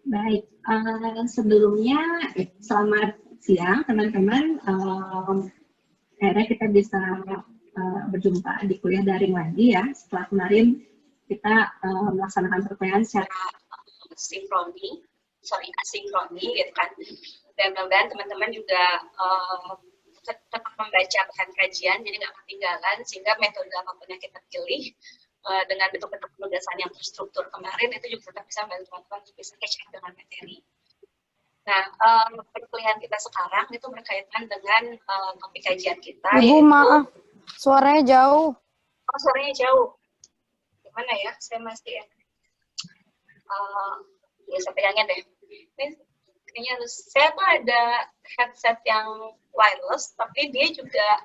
Baik, sebelumnya selamat siang teman-teman. Akhirnya kita bisa berjumpa di kuliah daring lagi ya. Setelah kemarin kita melaksanakan perkuliahan secara asinkroni gitu kan. Dan mudah-mudahan teman-teman juga tetap membaca bahan kajian, jadi nggak ketinggalan, sehingga metode apapun yang kita pilih dengan bentuk-bentuk penugasan yang terstruktur kemarin itu juga tetap bisa membantu teman-teman untuk bisa catch up dengan materi. Nah, perkuliahan kita sekarang itu berkaitan dengan topik kajian kita. Ibu, maaf, suaranya jauh. Oh, suaranya jauh. Gimana ya? Saya masih ya saya pegangin deh. Ini kayaknya harus, saya tuh ada headset yang wireless, tapi dia juga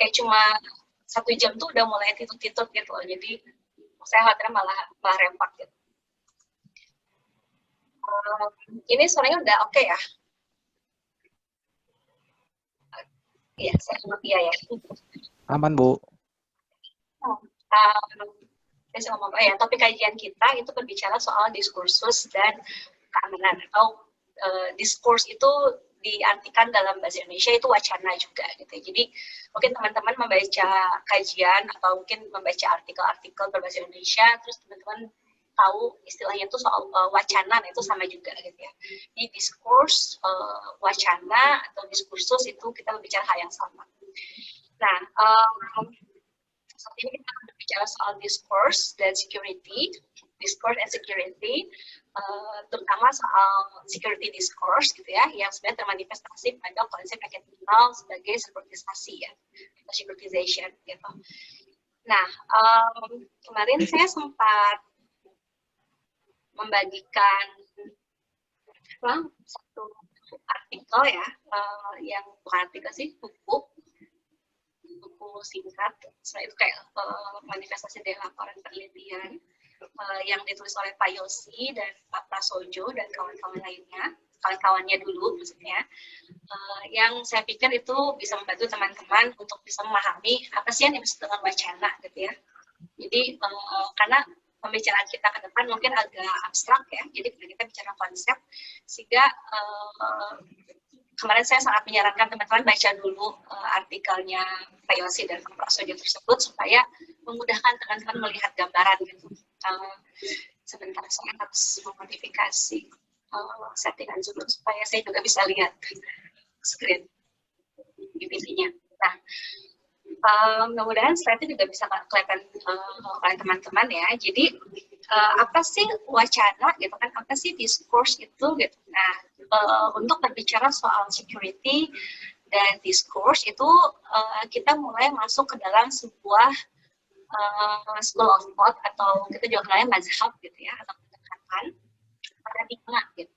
kayak cuma 1 jam tuh udah mulai titut-titut gitu loh. Jadi saya khawatir malah rempak gitu. Ini suaranya udah oke ya? Iya, saya cuma iya ya. Aman, Bu. Saya ngomong, ya, topik kajian kita itu berbicara soal diskursus dan keamanan, atau diskurs itu diartikan dalam bahasa Indonesia itu wacana juga gitu. Jadi mungkin teman-teman membaca kajian atau mungkin membaca artikel-artikel berbahasa Indonesia, terus teman-teman tahu istilahnya itu soal wacana, itu sama juga gitu ya. Di diskurs, wacana atau diskursus itu kita berbicara hal yang sama. Nah, saat ini kita akan berbicara soal discourse dan security, terutama soal security discourse gitu ya, yang sebenarnya termanifestasi pada konsep yang kita kenal sebagai sekuritisasi ya, atau securitization gitu. Nah, kemarin saya sempat membagikan satu artikel ya, yang bukan artikel sih, buku singkat, sebenarnya itu kayak manifestasi dari laporan penelitian yang ditulis oleh Pak Yosi dan Pak Prasojo dan kawan-kawannya dulu maksudnya, yang saya pikir itu bisa membantu teman-teman untuk bisa memahami apa sih yang dimaksud dengan wacana gitu ya. Jadi karena pembicaraan kita ke depan mungkin agak abstrak ya, jadi kita bicara konsep, sehingga kemarin saya sangat menyarankan teman-teman baca dulu artikelnya Pak Yosi dan Pak Prasojo tersebut supaya memudahkan teman-teman melihat gambaran gitu. Sebentar, saya harus memodifikasi settingan Zoom supaya saya juga bisa lihat screen PPT-nya. Nah, mudah-mudahan slide-nya juga bisa kelihatan oleh teman-teman ya. Jadi apa sih wacana gitu kan? Apa sih discourse itu gitu? Nah, untuk berbicara soal security dan discourse itu kita mulai masuk ke dalam sebuah school of thought, atau kita juga kenalnya mazhab gitu ya, atau pendekatan paradigma gitu.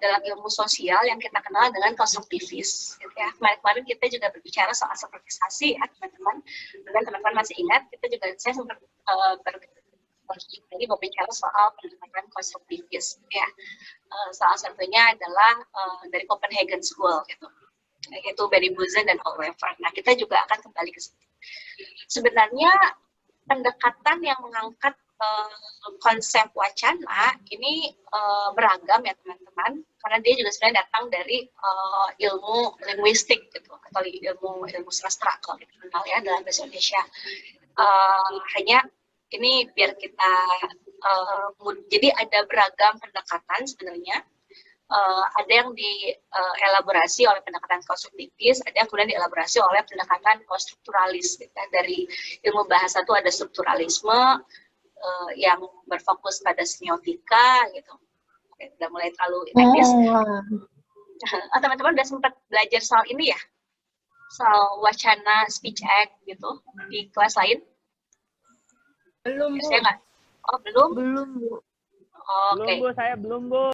Dalam ilmu sosial yang kita kenal dengan konstruktivis gitu ya. Kemarin kita juga berbicara soal sekuritisasi ya teman-teman. Dan teman-teman masih ingat, saya sempat jadi berbicara soal pendekatan konstruktivis ya. Salah satunya adalah dari Copenhagen School gitu, yaitu Barry Boezen dan Oliver. Nah, kita juga akan kembali ke situ. Sebenarnya pendekatan yang mengangkat konsep wacana ini beragam ya teman-teman, karena dia juga sebenarnya datang dari ilmu linguistik gitu, atau ilmu sastra kalau kita kenal ya dalam bahasa Indonesia. Hanya ini biar kita jadi ada beragam pendekatan sebenarnya. Ada yang dielaborasi oleh pendekatan konstruktivis, ada yang kemudian dielaborasi oleh pendekatan konstrukturalis. Gitu. Dari ilmu bahasa itu ada strukturalisme yang berfokus pada semiotika, gitu. Oke, udah mulai terlalu teknis. Teman-teman udah sempat belajar soal ini ya, soal wacana, speech act gitu di kelas lain? Belum, Bu. Saya nggak? Oh, belum? Belum, Bu. Oke. Belum, Bu. Saya belum, Bu.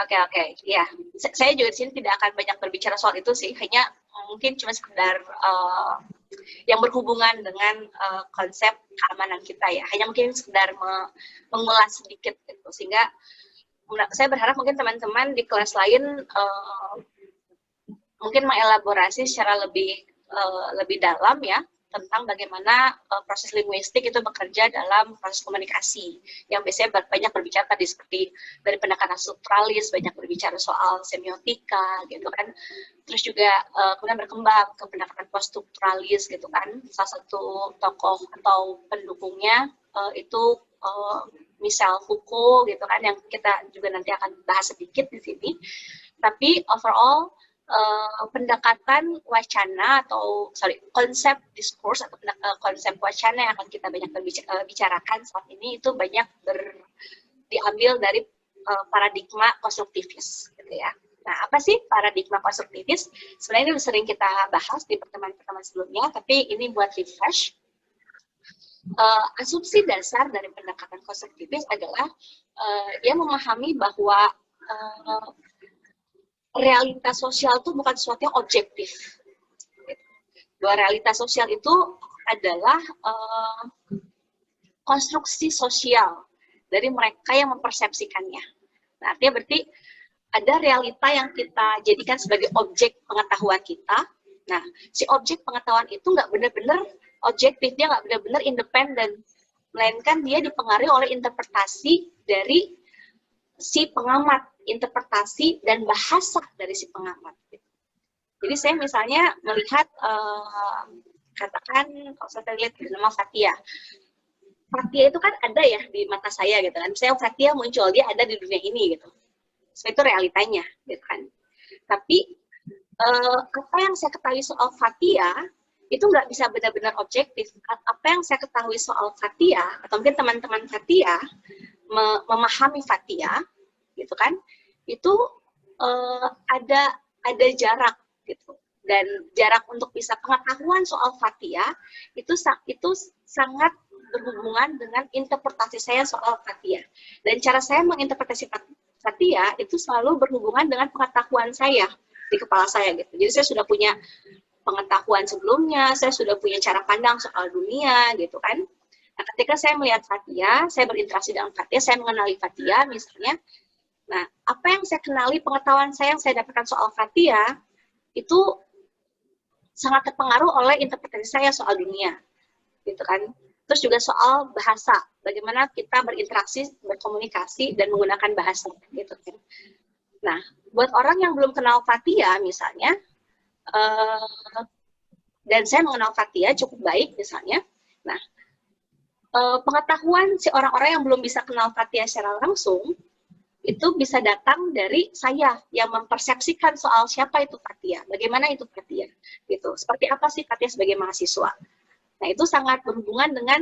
Oke, ya. Saya juga di sini tidak akan banyak berbicara soal itu sih, hanya mungkin cuma sekedar yang berhubungan dengan konsep keamanan kita ya. Hanya mungkin sekedar mengulas sedikit gitu, sehingga saya berharap mungkin teman-teman di kelas lain mungkin mengelaborasi secara lebih dalam ya tentang bagaimana proses linguistik itu bekerja dalam proses komunikasi, yang biasanya banyak berbicara tadi seperti dari pendekatan strukturalis, banyak berbicara soal semiotika gitu kan, terus juga kemudian berkembang ke pendekatan poststrukturalis gitu kan. Salah satu tokoh atau pendukungnya itu Michel Foucault gitu kan, yang kita juga nanti akan bahas sedikit di sini. Tapi overall pendekatan wacana atau konsep diskurs atau konsep wacana yang akan kita banyak bicarakan saat ini itu banyak diambil dari paradigma konstruktivis gitu ya. Nah, apa sih paradigma konstruktivis? Sebenarnya ini sering kita bahas di pertemuan-pertemuan sebelumnya, tapi ini buat refresh. Asumsi dasar dari pendekatan konstruktivis adalah dia memahami bahwa realitas sosial itu bukan sesuatu yang objektif. Bahwa realitas sosial itu adalah konstruksi sosial dari mereka yang mempersepsikannya. Nah, artinya berarti ada realita yang kita jadikan sebagai objek pengetahuan kita. Nah, si objek pengetahuan itu nggak benar-benar objektif, dia nggak benar-benar independen, melainkan dia dipengaruhi oleh interpretasi dari si pengamat, interpretasi dan bahasa dari si pengamat. Jadi saya misalnya melihat, katakan kalau saya lihat nama Fathia. Fathia itu kan ada ya di mata saya gitu kan. Saya Fathia muncul, dia ada di dunia ini gitu. So, itu realitanya gitu kan. Tapi apa yang saya ketahui soal Fathia itu nggak bisa benar-benar objektif. Apa yang saya ketahui soal Fathia atau mungkin teman-teman Fathia memahami Fathia gitu kan, itu ada jarak gitu, dan jarak untuk bisa pengetahuan soal Fathia itu sangat berhubungan dengan interpretasi saya soal Fathia, dan cara saya menginterpretasi Fathia itu selalu berhubungan dengan pengetahuan saya di kepala saya gitu. Jadi saya sudah punya pengetahuan sebelumnya, saya sudah punya cara pandang soal dunia gitu kan. Nah, ketika saya melihat Fathia, saya berinteraksi dengan Fathia, saya mengenali Fathia misalnya. Nah, apa yang saya kenali, pengetahuan saya yang saya dapatkan soal Fathia, itu sangat terpengaruh oleh interpretasi saya soal dunia, gitu kan. Terus juga soal bahasa, bagaimana kita berinteraksi, berkomunikasi, dan menggunakan bahasa, gitu kan. Nah, buat orang yang belum kenal Fathia, misalnya, dan saya mengenal Fathia cukup baik, misalnya, nah, pengetahuan si orang-orang yang belum bisa kenal Fathia secara langsung, itu bisa datang dari saya yang mempersepsikan soal siapa itu Fathia, bagaimana itu Fathia, gitu. Seperti apa sih Fathia sebagai mahasiswa. Nah, itu sangat berhubungan dengan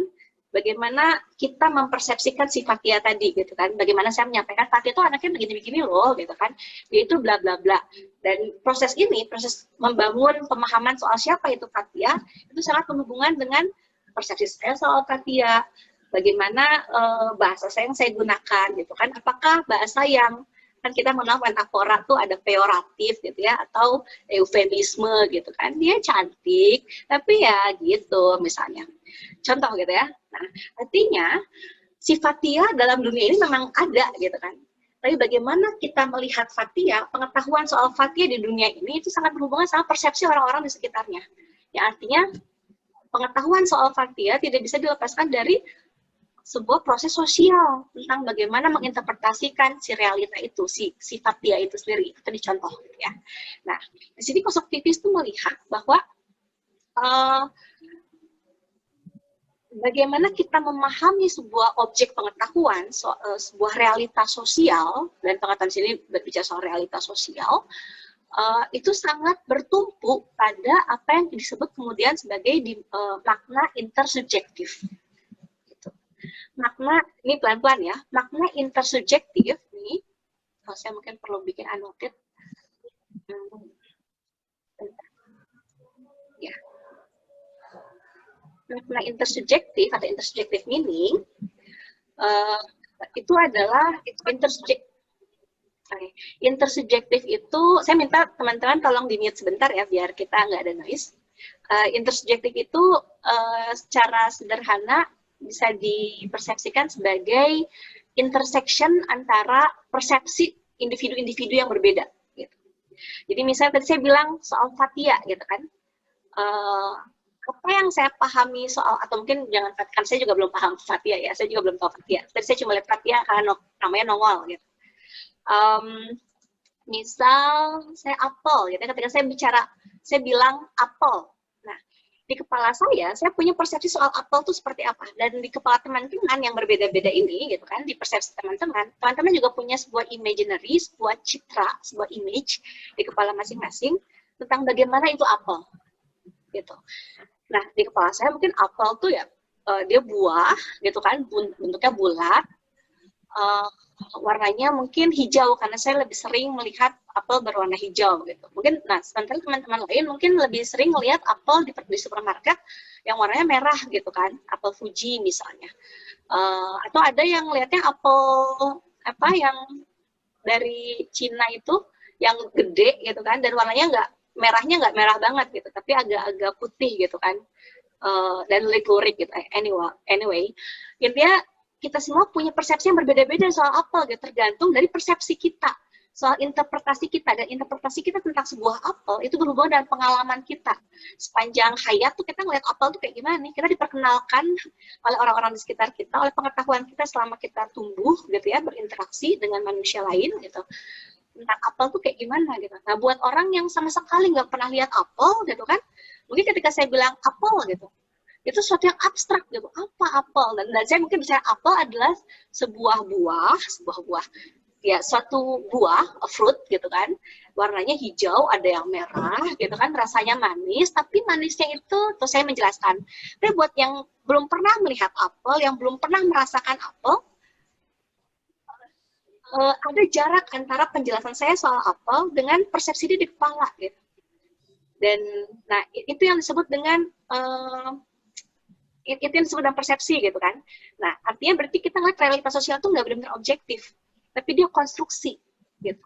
bagaimana kita mempersepsikan si Fathia tadi, gitu kan. Bagaimana saya menyampaikan Fathia itu anaknya begini-begini loh, gitu kan. Dia itu bla bla bla. Dan proses ini, proses membangun pemahaman soal siapa itu Fathia, itu sangat berhubungan dengan persepsi saya soal Fathia. Bagaimana bahasa saya yang saya gunakan gitu kan, apakah bahasa yang kan kita mengenal metafora tuh ada peyoratif gitu ya, atau eufemisme gitu kan, dia cantik tapi ya gitu misalnya, contoh gitu ya. Nah, artinya si Fathia dalam dunia ini memang ada gitu kan, tapi bagaimana kita melihat Fathia, pengetahuan soal Fathia di dunia ini itu sangat berhubungan sama persepsi orang-orang di sekitarnya, ya. Artinya pengetahuan soal Fathia tidak bisa dilepaskan dari sebuah proses sosial tentang bagaimana menginterpretasikan si realita itu, si Fathia itu sendiri. Itu dicontoh, ya. Nah, di sini konstruktivis itu melihat bahwa bagaimana kita memahami sebuah objek pengetahuan, sebuah realitas sosial, dan pengetahuan sini berbicara soal realitas sosial, itu sangat bertumpu pada apa yang disebut kemudian sebagai makna intersubjektif. Makna, ini pelan-pelan ya, makna intersubjektif ini, saya mungkin perlu bikin annotate. Ya. Makna intersubjektif atau intersubjektif meaning, itu adalah intersubjektif itu, saya minta teman-teman tolong di-mute sebentar ya, biar kita nggak ada noise. Intersubjektif itu secara sederhana bisa dipersepsikan sebagai intersection antara persepsi individu-individu yang berbeda. Gitu. Jadi misalnya tadi saya bilang soal Fathia, gitu kan, apa yang saya pahami soal, atau mungkin jangan, kan saya juga belum paham Fathia ya, saya juga belum tahu Fathia. Tadi saya cuma lihat Fathia karena namanya nongol gitu. Misal saya apel gitu, ketika saya bilang apel. Nah, di kepala saya punya persepsi soal apel itu seperti apa. Dan di kepala teman-teman yang berbeda-beda ini gitu kan, di persepsi teman-teman juga punya sebuah imaginary, sebuah citra, sebuah image di kepala masing-masing tentang bagaimana itu apel gitu. Nah, di kepala saya mungkin apel tuh ya dia buah gitu kan, bentuknya bulat, warnanya mungkin hijau karena saya lebih sering melihat apel berwarna hijau gitu. Mungkin, nah sementara teman-teman lain mungkin lebih sering melihat apel di supermarket yang warnanya merah gitu kan, apel Fuji misalnya. Atau ada yang lihatnya apel apa yang dari Cina itu yang gede gitu kan, dan warnanya merahnya nggak merah banget gitu, tapi agak-agak putih gitu kan, dan lurik-lurik gitu. Anyway, intinya kita semua punya persepsi yang berbeda-beda soal apel gitu, tergantung dari persepsi kita, soal interpretasi kita, dan interpretasi kita tentang sebuah apel itu berhubungan dengan pengalaman kita. Sepanjang hayat tuh kita ngeliat apel tuh kayak gimana nih, kita diperkenalkan oleh orang-orang di sekitar kita, oleh pengetahuan kita selama kita tumbuh gitu ya, berinteraksi dengan manusia lain gitu, tentang apel tuh kayak gimana gitu. Nah, buat orang yang sama sekali nggak pernah lihat apel gitu kan, mungkin ketika saya bilang apel gitu, itu sesuatu yang abstrak gitu, apa apel, dan saya mungkin bicara apel adalah sebuah buah ya, suatu buah, a fruit gitu kan, warnanya hijau, ada yang merah gitu kan, rasanya manis, tapi manisnya itu, terus saya menjelaskan, tapi buat yang belum pernah melihat apel, yang belum pernah merasakan apel, ada jarak antara penjelasan saya soal apel dengan persepsi dia di kepala gitu. Dan nah itu yang disebut dengan itu yang disebut dengan persepsi gitu kan. Nah, artinya berarti kita ngeliat realitas sosial itu nggak benar-benar objektif, tapi dia konstruksi gitu.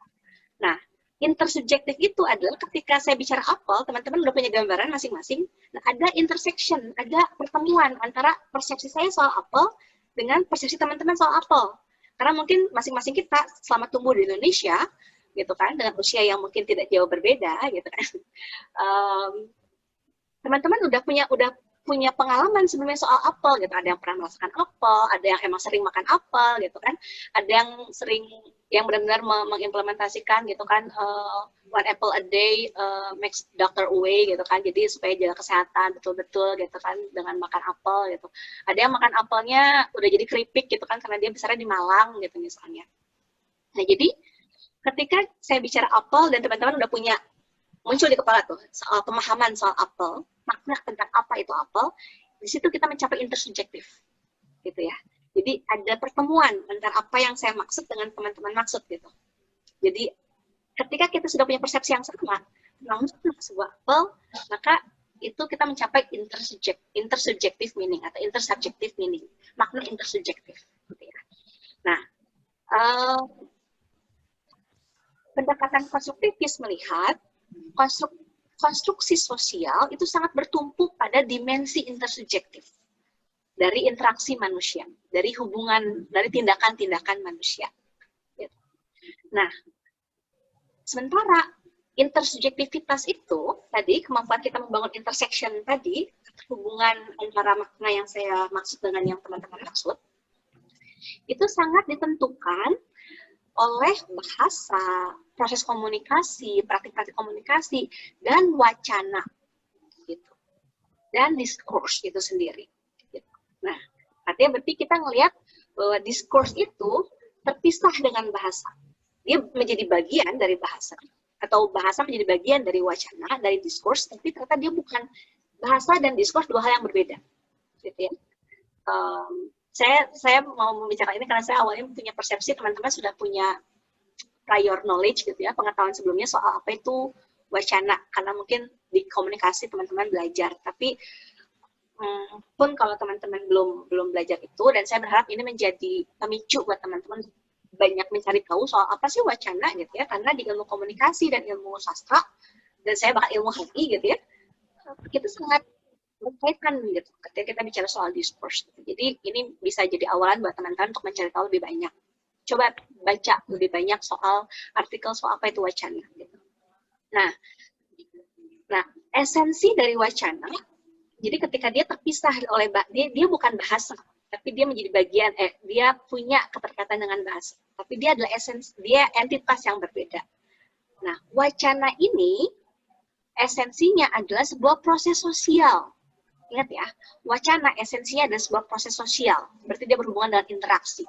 Nah, intersubjektif itu adalah ketika saya bicara apel, teman-teman udah punya gambaran masing-masing. Nah, ada intersection, ada pertemuan antara persepsi saya soal apel dengan persepsi teman-teman soal apel. Karena mungkin masing-masing kita selama tumbuh di Indonesia, gitu kan, dengan usia yang mungkin tidak jauh berbeda, gitu kan. Teman-teman udah punya pengalaman sebelumnya soal apel gitu. Ada yang pernah merasakan apel, ada yang emang sering makan apel gitu kan, ada yang sering yang benar-benar mengimplementasikan gitu kan, one apple a day makes doctor away gitu kan, jadi supaya jaga kesehatan betul-betul gitu kan dengan makan apel gitu. Ada yang makan apelnya udah jadi keripik gitu kan karena dia besarnya di Malang gitu misalnya. Nah, jadi ketika saya bicara apel dan teman-teman udah punya muncul di kepala tuh soal pemahaman soal apel, makna tentang apa itu apel, di situ kita mencapai intersubjektif gitu ya. Jadi ada pertemuan antara apa yang saya maksud dengan teman-teman maksud gitu. Jadi ketika kita sudah punya persepsi yang sama tentang sebuah apel, maka itu kita mencapai intersubjective meaning atau intersubjective meaning, makna intersubjektif gitu ya. Nah, pendekatan konstruktivis melihat konstruksi sosial itu sangat bertumpu pada dimensi intersubjektif dari interaksi manusia, dari hubungan, dari tindakan-tindakan manusia. Nah, sementara intersubjektivitas itu tadi, kemampuan kita membangun intersection tadi, hubungan antara makna yang saya maksud dengan yang teman-teman maksud, itu sangat ditentukan oleh bahasa, proses komunikasi, praktik-praktik komunikasi, dan wacana, gitu. Dan diskurs itu sendiri. Gitu. Nah, artinya berarti kita ngelihat bahwa diskurs itu terpisah dengan bahasa. Dia menjadi bagian dari bahasa, atau bahasa menjadi bagian dari wacana, dari diskurs, tapi ternyata dia bukan bahasa dan diskurs dua hal yang berbeda. Gitu ya. Saya mau membicarakan ini karena saya awalnya punya persepsi teman-teman sudah punya prior knowledge gitu ya, pengetahuan sebelumnya soal apa itu wacana, karena mungkin di komunikasi teman-teman belajar, tapi pun kalau teman-teman belum belajar itu, dan saya berharap ini menjadi pemicu buat teman-teman banyak mencari tahu soal apa sih wacana gitu ya, karena di ilmu komunikasi dan ilmu sastra, dan saya bahkan ilmu HI gitu ya, kita sangat berkaitan gitu ketika kita bicara soal diskurs. Jadi ini bisa jadi awalan buat teman-teman untuk mencari tahu lebih banyak. Coba baca lebih banyak soal artikel soal apa itu wacana. Gitu. Nah, esensi dari wacana Jadi ketika dia terpisah oleh dia bukan bahasa, tapi dia menjadi bagian, dia punya keterkaitan dengan bahasa, tapi dia adalah dia entitas yang berbeda. Nah, wacana ini esensinya adalah sebuah proses sosial. Ingat ya, wacana esensinya adalah sebuah proses sosial, berarti dia berhubungan dengan interaksi,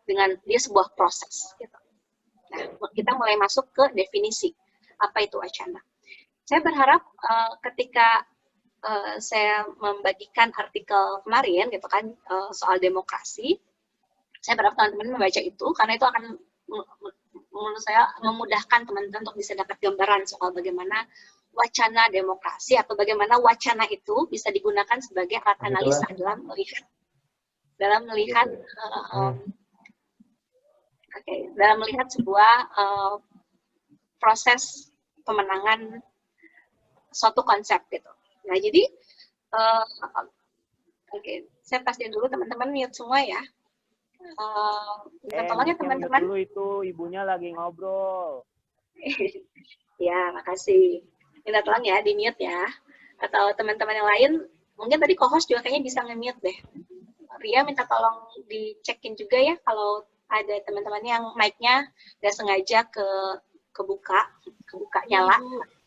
dengan dia sebuah proses. Gitu. Nah, kita mulai masuk ke definisi apa itu wacana. Saya berharap ketika saya membagikan artikel kemarin gitu kan soal demokrasi, saya berharap teman-teman membaca itu karena itu akan menurut saya memudahkan teman-teman untuk bisa dapat gambaran soal bagaimana wacana demokrasi atau bagaimana wacana itu bisa digunakan sebagai alat analisa dalam melihat sebuah proses pemenangan suatu konsep gitu. Nah, jadi saya pastiin dulu teman-teman mute semua ya. Tolong ya teman-teman. Dulu itu ibunya lagi ngobrol. Ya, makasih. Minta tolong ya di mute ya. Atau teman-teman yang lain, mungkin tadi co-host juga kayaknya bisa nge-mute deh. Ria minta tolong dicekin juga ya kalau ada teman-teman yang mic-nya nggak sengaja kebuka nyala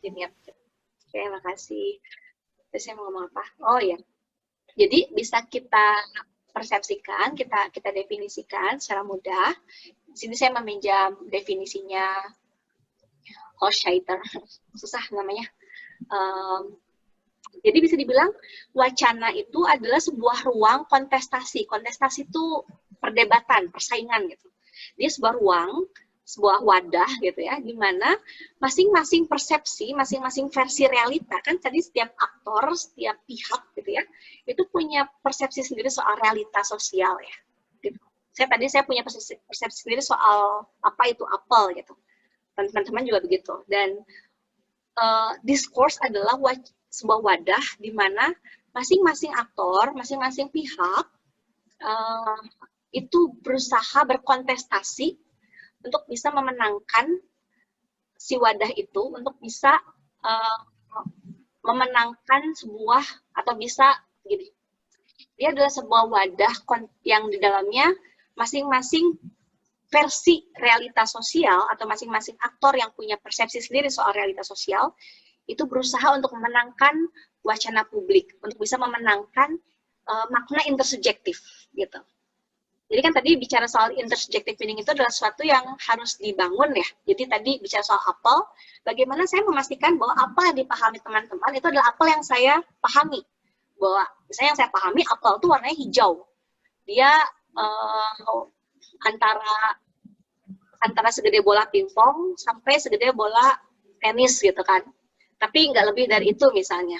di mute. Oke, makasih. Terus saya mau ngomong apa? Oh ya, jadi bisa kita persepsikan, kita definisikan secara mudah. Di sini saya meminjam definisinya Hofstadter, susah namanya. Jadi bisa dibilang wacana itu adalah sebuah ruang kontestasi. Kontestasi itu perdebatan, persaingan gitu. Dia sebuah ruang, sebuah wadah gitu ya, di mana masing-masing persepsi, masing-masing versi realita, kan tadi setiap aktor, setiap pihak gitu ya, itu punya persepsi sendiri soal realita sosial ya. Gitu. Saya punya persepsi sendiri soal apa itu apel gitu. Teman-teman juga begitu. Dan discourse adalah sebuah wadah di mana masing-masing aktor, masing-masing pihak itu berusaha berkontestasi untuk bisa memenangkan si wadah itu, untuk bisa memenangkan sebuah, atau bisa gini, dia adalah sebuah wadah yang di dalamnya masing-masing versi realitas sosial atau masing-masing aktor yang punya persepsi sendiri soal realitas sosial itu berusaha untuk memenangkan wacana publik, untuk bisa memenangkan makna intersubjektif gitu. Jadi kan tadi bicara soal intersubjective meaning itu adalah sesuatu yang harus dibangun ya. Jadi tadi bicara soal apel, bagaimana saya memastikan bahwa apa yang dipahami teman-teman itu adalah apel yang saya pahami. Bahwa misalnya yang saya pahami apel itu warnanya hijau. Dia antara segede bola pingpong sampai segede bola tenis gitu kan. Tapi nggak lebih dari itu misalnya.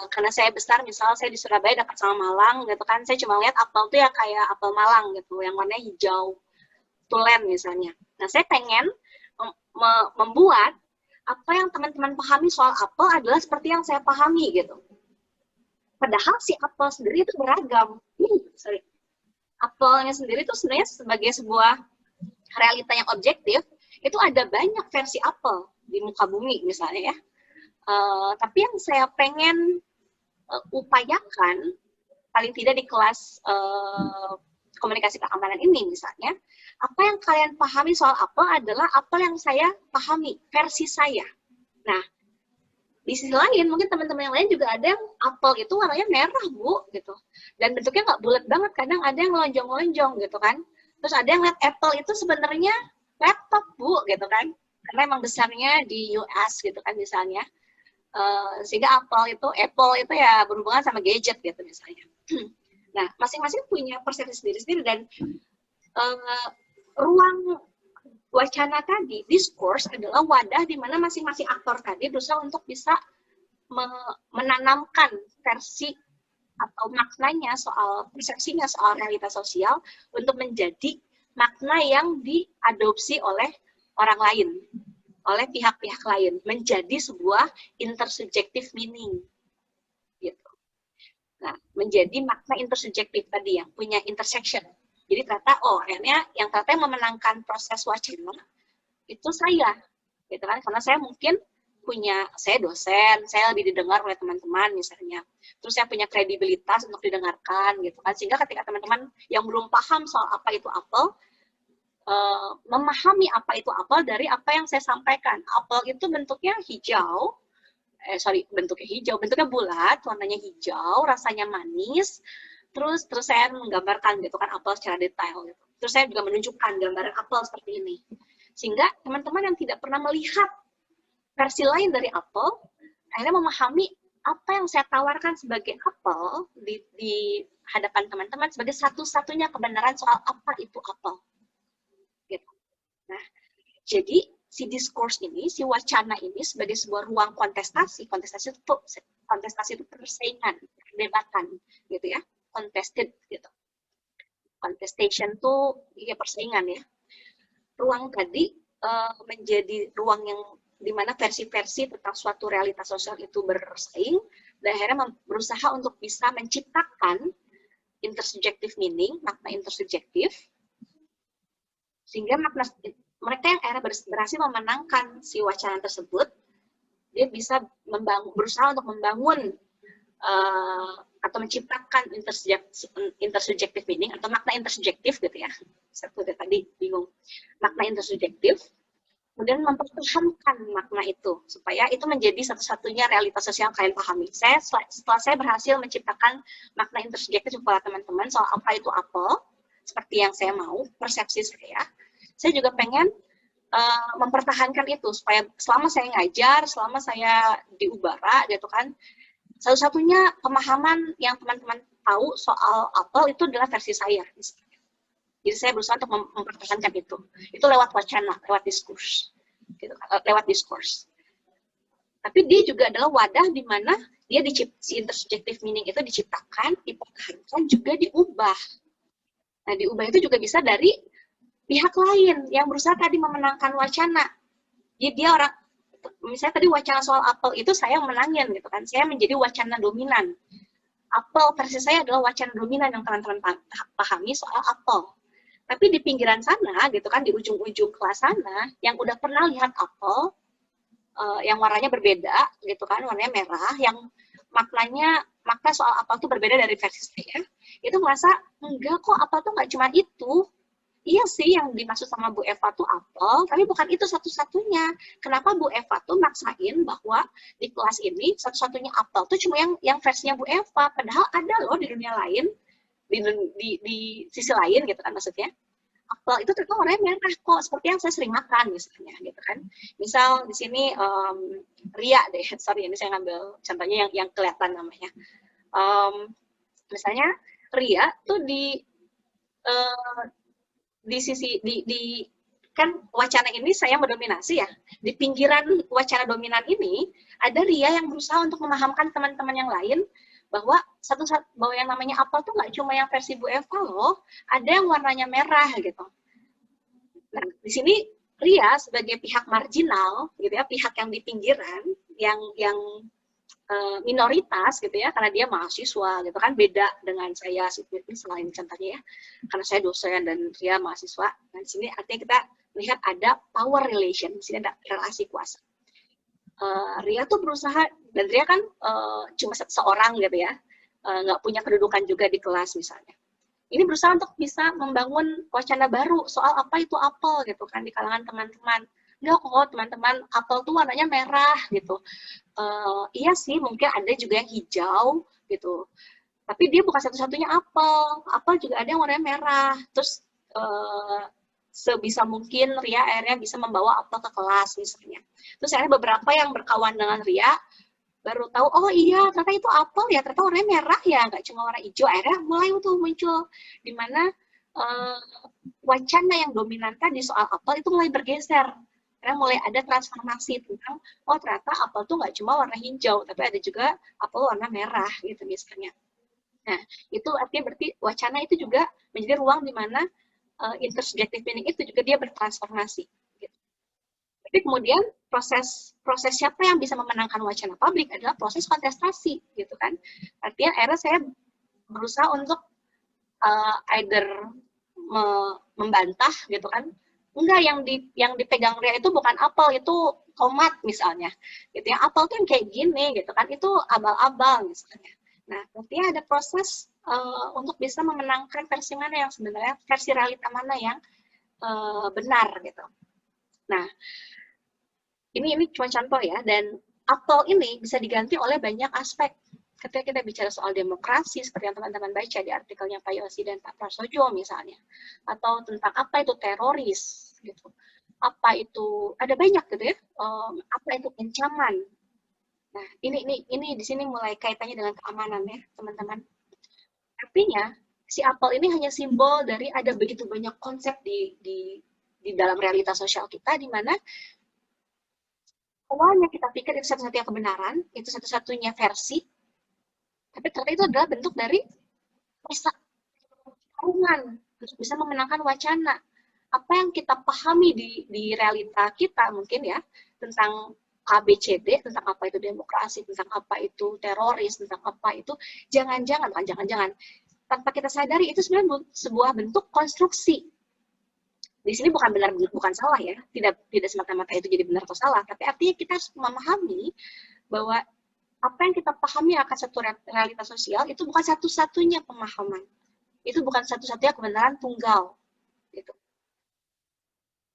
Karena saya besar, misalnya saya di Surabaya dekat sama Malang gitu kan, saya cuma lihat apel tuh ya kayak apel Malang gitu, yang warnanya hijau, tulen misalnya. Nah, saya pengen membuat apa yang teman-teman pahami soal apel adalah seperti yang saya pahami gitu. Padahal si apel sendiri itu beragam. Apelnya sendiri itu sebenarnya sebagai sebuah realita yang objektif, itu ada banyak versi apel di muka bumi misalnya ya. Tapi yang saya pengen upayakan, paling tidak di kelas komunikasi keamanan ini misalnya, apa yang kalian pahami soal apel adalah apa yang saya pahami, versi saya. Nah, di sisi lain, mungkin teman-teman yang lain juga ada yang apel itu warnanya merah, Bu, gitu. Dan bentuknya nggak bulat banget, kadang ada yang lonjong-lonjong gitu kan. Terus ada yang lihat Apple itu sebenarnya laptop, Bu, gitu kan. Karena emang besarnya di US gitu kan misalnya. Sehingga Apple itu ya berhubungan sama gadget gitu misalnya. Nah, masing-masing punya persepsi sendiri-sendiri dan ruang wacana tadi, discourse adalah wadah di mana masing-masing aktor tadi berusaha untuk bisa menanamkan versi atau maknanya soal persepsinya soal realitas sosial untuk menjadi makna yang diadopsi oleh orang lain, oleh pihak-pihak lain, menjadi sebuah intersubjective meaning. Gitu. Nah, menjadi makna intersubjektif tadi yang punya intersection. Jadi ternyata, akhirnya yang ternyata yang memenangkan proses wacana itu saya. Gitu kan? Karena saya mungkin saya dosen, saya lebih didengar oleh teman-teman misalnya. Terus saya punya kredibilitas untuk didengarkan gitu kan. Sehingga ketika teman-teman yang belum paham soal apa itu apel, memahami apa itu apel dari apa yang saya sampaikan. Apel itu bentuknya hijau, bentuknya bulat, warnanya hijau, rasanya manis. Terus saya menggambarkan gitu kan apel secara detail gitu. Terus saya juga menunjukkan gambaran apel seperti ini. Sehingga teman-teman yang tidak pernah melihat versi lain dari apel, akhirnya memahami apa yang saya tawarkan sebagai apel di hadapan teman-teman sebagai satu-satunya kebenaran soal apa itu apel. Gitu. Nah, jadi si diskurs ini, si wacana ini sebagai sebuah ruang kontestasi itu persaingan, perdebatan, gitu ya, contested, gitu. Contestation tuh ya persaingan ya. Ruang tadi menjadi ruang yang dimana versi-versi tentang suatu realitas sosial itu bersaing, dan akhirnya berusaha untuk bisa menciptakan intersubjective meaning, makna intersubjektif, sehingga mereka yang akhirnya berhasil memenangkan si wacana tersebut, dia bisa berusaha untuk membangun atau menciptakan intersubjective meaning atau makna intersubjektif gitu ya. Saya tadi bingung. Makna intersubjektif, kemudian mempertahankan makna itu supaya itu menjadi satu-satunya realitas sosial yang kalian pahami. Setelah saya berhasil menciptakan makna intersubjektif kepada teman-teman soal apa itu apel, seperti yang saya mau, persepsi saya juga pengen mempertahankan itu supaya selama saya ngajar, selama saya di Ubara gitu kan, satu-satunya pemahaman yang teman-teman tahu soal apel itu adalah versi saya. Jadi saya berusaha untuk mempertahankan itu. Itu lewat wacana, lewat diskurs. Gitu, lewat diskurs. Tapi dia juga adalah wadah di mana dia si intersubjective meaning itu diciptakan, dipertahankan, juga diubah. Nah, diubah itu juga bisa dari pihak lain yang berusaha tadi memenangkan wacana. Jadi dia misalnya tadi wacana soal apel itu saya menangin gitu kan. Saya menjadi wacana dominan. Apel versi saya adalah wacana dominan yang teman-teman pahami soal apel. Tapi di pinggiran sana, gitu kan, di ujung-ujung kelas sana, yang udah pernah lihat apel, yang warnanya berbeda, gitu kan, warnanya merah, yang makna soal apel itu berbeda dari versi saya, itu merasa, enggak kok, apel tuh nggak cuma itu. Iya sih, yang dimaksud sama Bu Eva tuh apel, tapi bukan itu satu-satunya. Kenapa Bu Eva tuh maksain bahwa di kelas ini, satu-satunya apel tuh cuma yang versinya Bu Eva, padahal ada loh di dunia lain, di sisi lain gitu kan maksudnya. Apel itu ternyata warnanya merah kok, seperti yang saya sering makan misalnya gitu kan. Misal di sini Ria deh, sorry ini saya ngambil contohnya yang kelihatan namanya. Misalnya Ria tuh di sisi kan wacana ini saya mendominasi ya. Di pinggiran wacana dominan ini ada Ria yang berusaha untuk memahamkan teman-teman yang lain bahwa bahwa yang namanya apel tuh nggak cuma yang versi Bu Eva loh, ada yang warnanya merah gitu. Nah, di sini Ria sebagai pihak marginal gitu ya, pihak yang di pinggiran, yang minoritas gitu ya, karena dia mahasiswa gitu kan, beda dengan saya selain contohnya ya, karena saya dosen dan Ria mahasiswa. Dan di sini artinya kita melihat ada power relation, di sini ada relasi kuasa. Ria tuh berusaha, dan Ria kan cuma seorang gitu ya, nggak punya kedudukan juga di kelas misalnya. Ini berusaha untuk bisa membangun wacana baru soal apa itu apel gitu kan di kalangan teman-teman. Enggak kok teman-teman, apel tuh warnanya merah gitu. Iya sih mungkin ada juga yang hijau gitu. Tapi dia bukan satu-satunya apel. Apel juga ada yang warnanya merah. Terus sebisa mungkin Ria akhirnya bisa membawa apel ke kelas misalnya. Terus akhirnya beberapa yang berkawan dengan Ria baru tahu, oh iya ternyata itu apel ya, ternyata warnanya merah ya, nggak cuma warna hijau. Akhirnya mulai tuh muncul di mana wacana yang dominan tadi soal apel itu mulai bergeser. Karena mulai ada transformasi tentang, oh ternyata apel tuh nggak cuma warna hijau, tapi ada juga apel warna merah gitu misalnya. Nah, itu artinya berarti wacana itu juga menjadi ruang di mana intersubjective meaning itu juga dia bertransformasi. Gitu. Tapi kemudian proses siapa yang bisa memenangkan wacana publik adalah proses kontestasi, gitu kan. Artinya akhirnya saya berusaha untuk either membantah, gitu kan, enggak, yang dipegang Ria itu bukan apel, itu tomat misalnya. Gitu ya. Apel tuh yang kayak gini gitu kan, itu abal-abal misalnya. Nah, berarti ada proses untuk bisa memenangkan versi mana yang sebenarnya, versi realita mana yang benar gitu. Nah, ini cuma contoh ya, dan apel ini bisa diganti oleh banyak aspek. Ketika kita bicara soal demokrasi, seperti yang teman-teman baca di artikelnya Pak Yosi dan Pak Prasojo misalnya, atau tentang apa itu teroris, gitu. Apa itu, ada banyak gitu ya, apa itu ancaman. Nah, ini di sini mulai kaitannya dengan keamanan ya, teman-teman. Artinya, si apel ini hanya simbol dari ada begitu banyak konsep di dalam realitas sosial kita, di mana awalnya kita pikir itu satu-satunya kebenaran, itu satu-satunya versi, tapi ternyata itu adalah bentuk dari pertarungan untuk bisa memenangkan wacana. Apa yang kita pahami di realita kita mungkin ya, tentang ABCD, tentang apa itu demokrasi, tentang apa itu teroris, tentang apa itu, jangan-jangan, tanpa kita sadari itu sebenarnya sebuah bentuk konstruksi. Di sini bukan benar, bukan salah ya, tidak semata-mata itu jadi benar atau salah, tapi artinya kita harus memahami bahwa apa yang kita pahami akan satu realitas sosial itu bukan satu-satunya pemahaman, itu bukan satu-satunya kebenaran tunggal, gitu.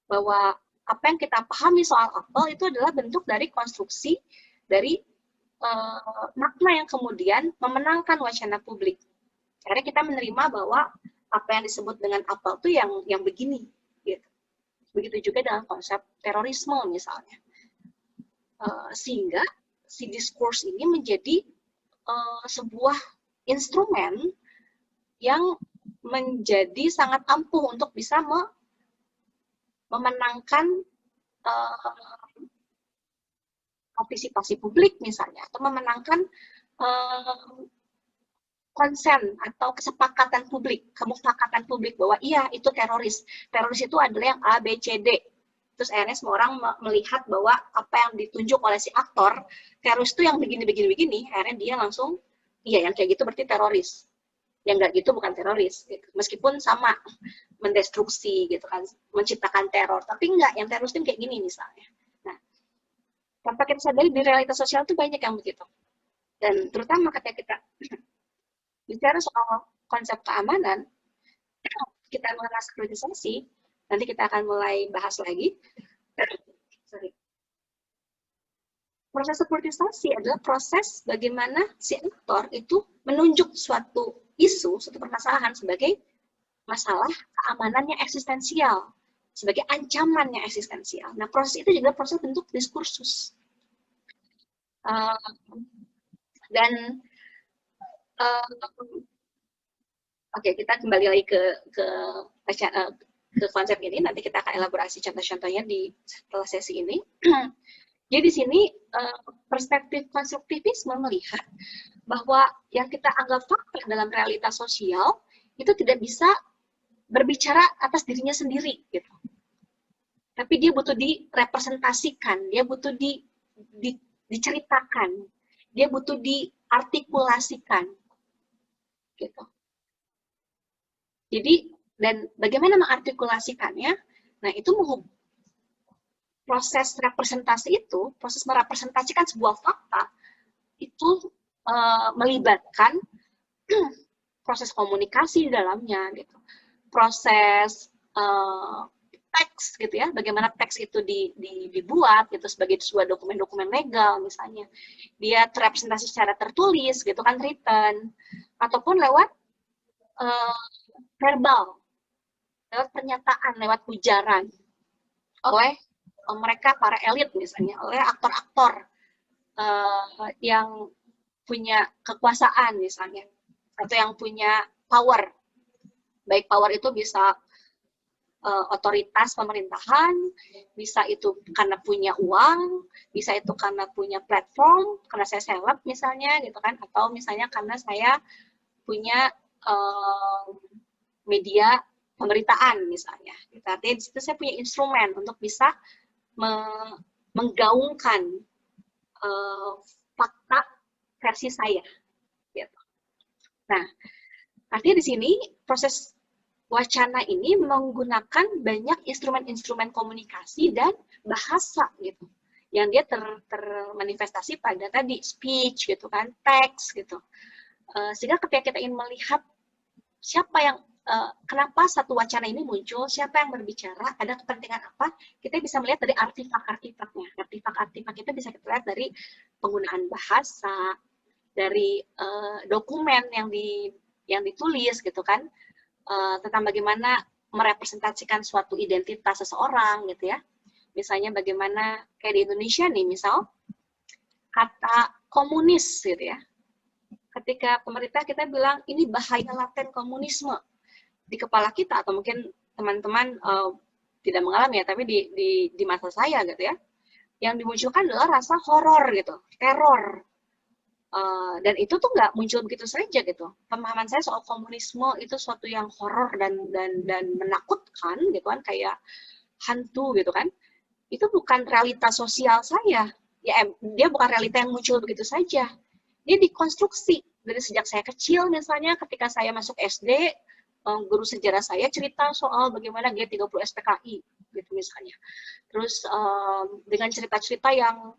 Bahwa apa yang kita pahami soal apel itu adalah bentuk dari konstruksi dari makna yang kemudian memenangkan wacana publik. Karena kita menerima bahwa apa yang disebut dengan apel itu yang begini. Gitu. Begitu juga dalam konsep terorisme misalnya. Sehingga si diskurs ini menjadi sebuah instrumen yang menjadi sangat ampuh untuk bisa memenangkan partisipasi publik misalnya, atau memenangkan konsen atau kesepakatan publik, kemufakatan publik bahwa iya itu teroris. Teroris itu adalah yang A, B, C, D. Terus akhirnya semua orang melihat bahwa apa yang ditunjuk oleh si aktor, teroris itu yang begini, akhirnya dia langsung, iya yang kayak gitu berarti teroris. Yang nggak gitu bukan teroris. Gitu. Meskipun sama, mendestruksi gitu kan, menciptakan teror. Tapi enggak, yang teroris itu kayak gini misalnya. Nah, tanpa kita sadari di realitas sosial itu banyak yang begitu. Dan terutama ketika kita bicara soal konsep keamanan, kita mengenal sekuritisasi, nanti kita akan mulai bahas lagi. Proses sekuritisasi adalah proses bagaimana si aktor itu menunjuk suatu isu, suatu permasalahan sebagai masalah keamanan yang eksistensial, sebagai ancaman yang eksistensial. Nah, proses itu juga proses bentuk diskursus. Dan Oke, kita kembali lagi ke konsep ini. Nanti kita akan elaborasi contoh-contohnya setelah sesi ini. Jadi di sini perspektif konstruktivisme melihat bahwa yang kita anggap fakta dalam realitas sosial itu tidak bisa berbicara atas dirinya sendiri, gitu. Tapi dia butuh direpresentasikan, dia butuh diceritakan, dia butuh diartikulasikan, gitu. Jadi, dan bagaimana mengartikulasikannya? Nah, itu proses representasi itu, proses merepresentasikan sebuah fakta, itu melibatkan proses komunikasi di dalamnya, gitu. Proses teks, gitu ya, bagaimana teks itu dibuat, gitu, sebagai sebuah dokumen-dokumen legal, misalnya. Dia terrepresentasi secara tertulis, gitu kan, written, ataupun lewat verbal, lewat pernyataan, lewat ujaran oleh mereka, para elit misalnya, oleh aktor-aktor yang punya kekuasaan misalnya, atau yang punya power. Baik power itu bisa otoritas pemerintahan, bisa itu karena punya uang, bisa itu karena punya platform, karena saya seleb misalnya, gitu kan, atau misalnya karena saya punya media pemberitaan misalnya. Artinya di situ saya punya instrumen untuk bisa menggaungkan fakta versi saya. Gitu. Nah, artinya di sini proses wacana ini menggunakan banyak instrumen-instrumen komunikasi dan bahasa gitu, yang dia termanifestasi pada tadi speech gitu kan, teks gitu. Sehingga ketika kita ingin melihat siapa yang kenapa satu wacana ini muncul, siapa yang berbicara, ada kepentingan apa, kita bisa melihat dari artefak-artefaknya. Artefak-artefak itu bisa kita lihat dari penggunaan bahasa, dari dokumen yang ditulis gitu kan, tentang bagaimana merepresentasikan suatu identitas seseorang gitu ya. Misalnya bagaimana kayak di Indonesia nih, misal kata komunis gitu ya. Ketika pemerintah kita bilang ini bahaya laten komunisme di kepala kita, atau mungkin teman-teman tidak mengalami ya, tapi di masa saya gitu ya, yang dimunculkan adalah rasa horor gitu, teror. Dan itu tuh nggak muncul begitu saja gitu. Pemahaman saya soal komunisme itu suatu yang horor dan menakutkan gitu kan, kayak hantu gitu kan. Itu bukan realitas sosial saya. Ya, dia bukan realita yang muncul begitu saja. Dia dikonstruksi dari sejak saya kecil, misalnya ketika saya masuk SD, guru sejarah saya cerita soal bagaimana G30 SPKI gitu misalnya. Terus dengan cerita-cerita yang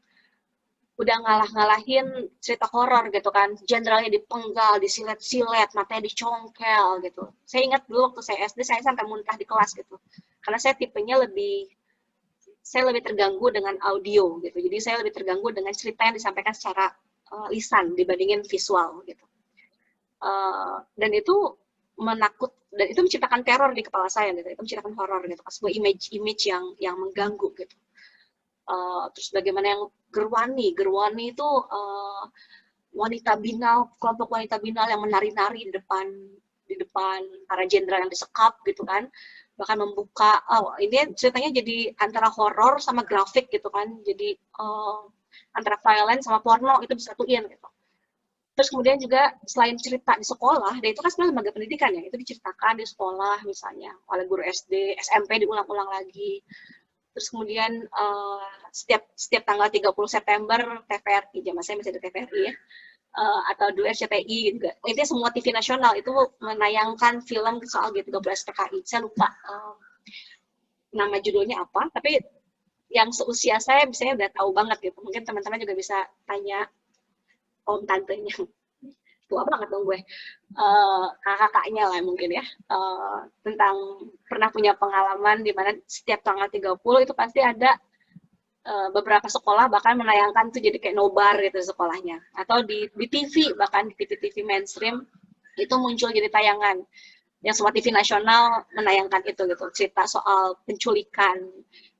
udah ngalah-ngalahin cerita horor gitu kan, jenderalnya dipenggal, disilet-silet, matanya dicongkel gitu. Saya ingat dulu waktu saya SD, saya sampai muntah di kelas gitu, karena saya tipenya saya lebih terganggu dengan audio gitu, jadi saya lebih terganggu dengan cerita yang disampaikan secara lisan dibandingin visual gitu. Dan itu dan itu menciptakan teror di kepala saya gitu, itu menciptakan horor gitu, sebuah image yang mengganggu gitu. Terus bagaimana yang gerwani itu wanita binal, kelompok wanita binal yang menari-nari di depan para jenderal yang disekap gitu kan, bahkan membuka, ini ceritanya jadi antara horor sama grafik gitu kan, jadi antara violent sama porno itu disatuin gitu. Terus kemudian juga selain cerita di sekolah, dan itu kan sebenarnya lembaga pendidikan ya, itu diceritakan di sekolah misalnya oleh guru SD, SMP diulang-ulang lagi. Terus kemudian setiap tanggal 30 September TVRI, zaman saya masih ada TVRI ya, atau dulu RCTI juga. Intinya semua TV nasional itu menayangkan film soal G30 SPKI. Saya lupa nama judulnya apa, tapi yang seusia saya biasanya udah tahu banget gitu. Mungkin teman-teman juga bisa tanya om tantenya. Tua banget dong gue, kakak-kakaknya lah mungkin ya, tentang pernah punya pengalaman di mana setiap tanggal 30 itu pasti ada beberapa sekolah bahkan menayangkan tuh jadi kayak nobar gitu sekolahnya, atau di TV, bahkan di TV mainstream itu muncul jadi tayangan yang semua TV nasional menayangkan itu gitu, cerita soal penculikan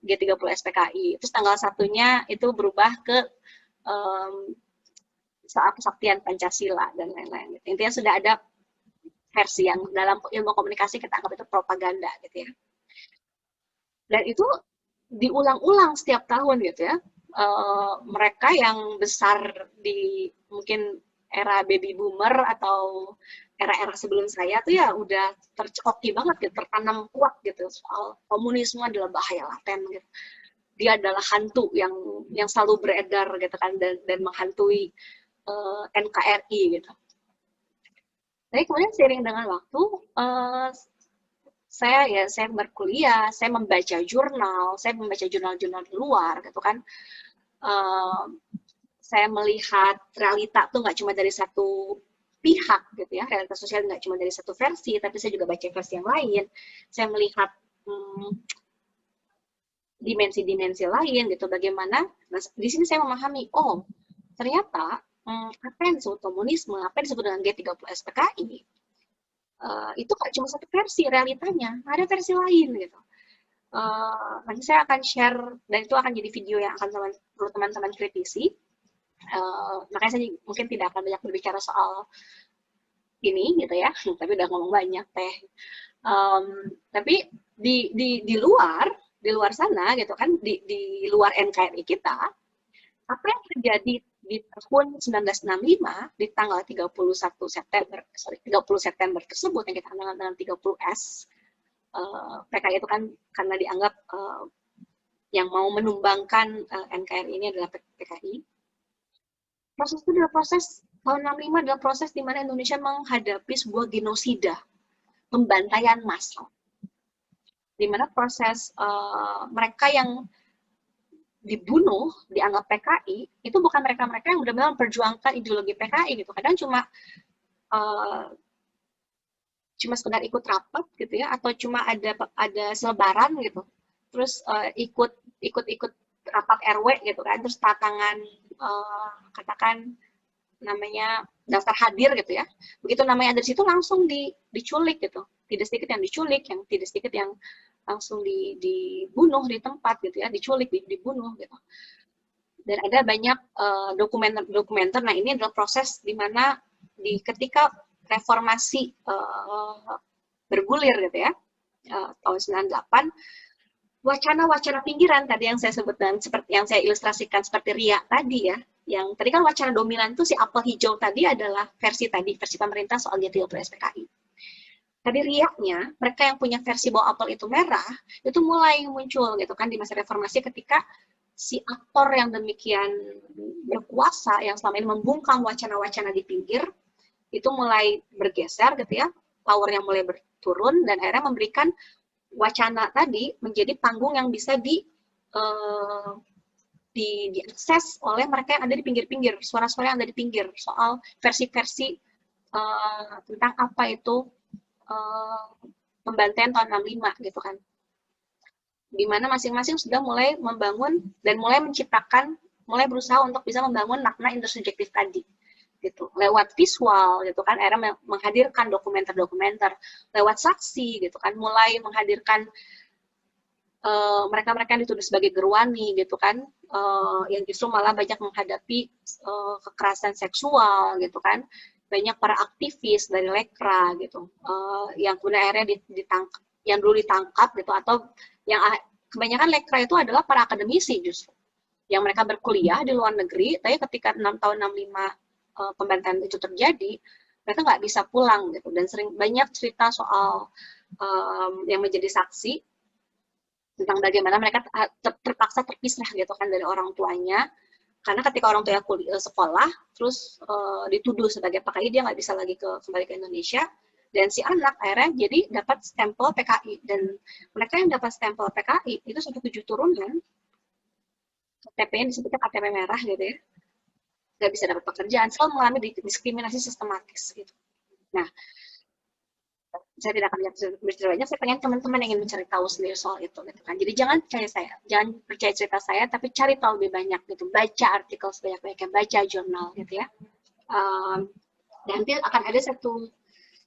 G30 SPKI. Terus tanggal satunya itu berubah ke soal kesaktian Pancasila dan lain-lain. Intinya sudah ada versi yang dalam ilmu komunikasi kita anggap itu propaganda gitu ya. Dan itu diulang-ulang setiap tahun gitu ya. Mereka yang besar di mungkin era baby boomer atau era-era sebelum saya tuh ya udah tercekoki banget gitu, tertanam kuat gitu soal komunisme adalah bahaya laten gitu. Dia adalah hantu yang selalu beredar gitu kan, dan menghantui NKRI gitu. Tapi kemudian seiring dengan waktu, saya berkuliah, saya membaca jurnal-jurnal di luar gitu kan. Saya melihat realita tuh nggak cuma dari satu pihak gitu ya, realitas sosial nggak cuma dari satu versi, tapi saya juga baca versi yang lain. Saya melihat dimensi-dimensi lain gitu, bagaimana. Nah, di sini saya memahami, oh ternyata apa yang disebut komunisme, apa yang disebut dengan G30 SPKI, itu gak cuma satu versi realitanya, ada versi lain gitu. Nanti saya akan share, dan itu akan jadi video yang akan perlu teman-teman kritisi. Makanya saya mungkin tidak akan banyak berbicara soal ini gitu ya, tapi udah ngomong banyak teh. Tapi di luar sana gitu kan, di luar NKRI kita, apa yang terjadi di tahun 1965 di tanggal 31 September tersebut yang kita kenal dengan 30S, PKI itu kan karena dianggap yang mau menumbangkan NKRI ini adalah PKI. Proses itu adalah proses tahun 65 adalah proses di mana Indonesia menghadapi sebuah genosida pembantaian massal, di mana proses mereka yang dibunuh dianggap PKI itu bukan mereka-mereka yang benar-benar memperjuangkan ideologi PKI gitu. Kadang cuma sekedar ikut rapat gitu ya, atau cuma ada selebaran gitu, terus ikut rapat RW gitu kan, terus tangan katakan namanya daftar hadir gitu ya, begitu namanya dari situ langsung diculik gitu, tidak sedikit yang diculik, yang tidak sedikit yang langsung dibunuh di tempat gitu ya, diculik, dibunuh gitu. Dan ada banyak dokumenter. Nah, ini adalah proses di mana ketika reformasi bergulir gitu ya, tahun 98, wacana-wacana pinggiran tadi yang saya sebutkan, seperti yang saya ilustrasikan seperti RIA tadi ya, yang tadi kan wacana dominan itu si apel hijau tadi adalah versi pemerintah soal ganti LPS PKI. Tadi RIA-nya, mereka yang punya versi bahwa apel itu merah, itu mulai muncul gitu kan di masa reformasi, ketika si aktor yang demikian berkuasa, yang selama ini membungkam wacana-wacana di pinggir, itu mulai bergeser gitu ya, power yang mulai berturun, dan akhirnya memberikan wacana tadi menjadi panggung yang bisa diakses oleh mereka yang ada di pinggir-pinggir, suara-suara yang ada di pinggir, soal versi-versi tentang apa itu pembantaian tahun 65 gitu kan. Di mana masing-masing sudah mulai membangun dan mulai menciptakan, mulai berusaha untuk bisa membangun makna intersubjektif tadi gitu, lewat visual gitu kan, akhirnya menghadirkan dokumenter lewat saksi gitu kan, mulai menghadirkan mereka-mereka yang dituduh sebagai gerwani gitu kan, yang justru malah banyak menghadapi kekerasan seksual gitu kan, banyak para aktivis dari Lekra gitu, yang kemudian akhirnya ditangkap, yang dulu ditangkap gitu, atau yang kebanyakan Lekra itu adalah para akademisi justru, yang mereka berkuliah di luar negeri, tapi ketika tahun 65 pembantaian itu terjadi, mereka nggak bisa pulang gitu, dan sering banyak cerita soal yang menjadi saksi tentang bagaimana mereka terpaksa terpisah gitu kan dari orang tuanya, karena ketika orang tuanya sekolah, terus dituduh sebagai PKI, dia nggak bisa lagi kembali ke Indonesia, dan si anak akhirnya jadi dapat stempel PKI, dan mereka yang dapat stempel PKI itu sampai 7 turunan, KTP-nya disebutnya KTP merah gitu ya, nggak bisa dapat pekerjaan, selalu mengalami diskriminasi sistematis gitu. Nah, saya tidak akan bercerita banyak, saya pengen teman-teman yang ingin mencari tahu sendiri soal itu gitu kan. Jadi jangan percaya cerita saya, tapi cari tahu lebih banyak gitu, baca artikel sebanyak-banyaknya, baca jurnal gitu ya. Nanti akan ada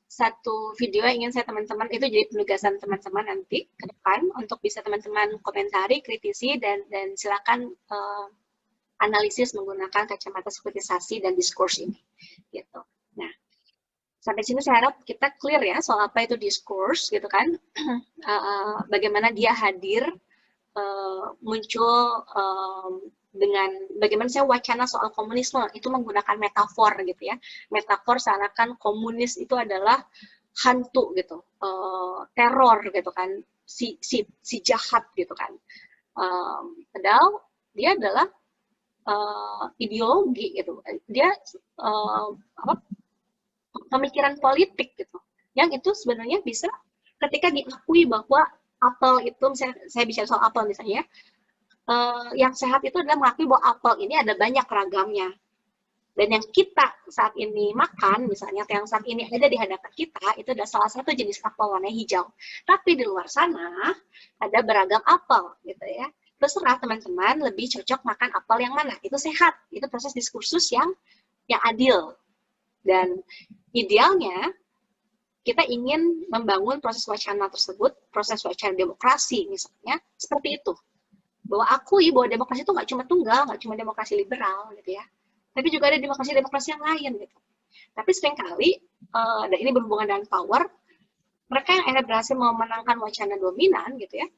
satu video yang ingin saya teman-teman, itu jadi penugasan teman-teman nanti ke depan, untuk bisa teman-teman komentari, kritisi, dan silakan analisis menggunakan kacamata sekuritisasi dan diskurs ini gitu. Nah, sampai sini saya harap kita clear ya soal apa itu diskurs gitu kan, bagaimana dia hadir, muncul dengan bagaimana saya wacana soal komunisme itu menggunakan metafor gitu ya, metafor seakan komunis itu adalah hantu gitu, teror gitu kan, si jahat gitu kan, padahal dia adalah ideologi gitu, dia pemikiran politik gitu, yang itu sebenarnya bisa ketika diakui bahwa apel itu, misalnya saya bicara soal apel misalnya, yang sehat itu adalah mengakui bahwa apel ini ada banyak ragamnya, dan yang kita saat ini makan misalnya, yang saat ini ada di hadapan kita, itu adalah salah satu jenis apel warna hijau, tapi di luar sana ada beragam apel gitu ya. Terserah teman-teman lebih cocok makan apel yang mana, itu sehat, itu proses diskursus yang adil. Dan idealnya kita ingin membangun proses wacana tersebut, proses wacana demokrasi misalnya, seperti itu. Bahwa akui bahwa demokrasi itu nggak cuma tunggal, nggak cuma demokrasi liberal gitu ya, tapi juga ada demokrasi yang lain gitu. Tapi seringkali, dan ini berhubungan dengan power, mereka yang akhirnya berhasil memenangkan wacana dominan gitu ya,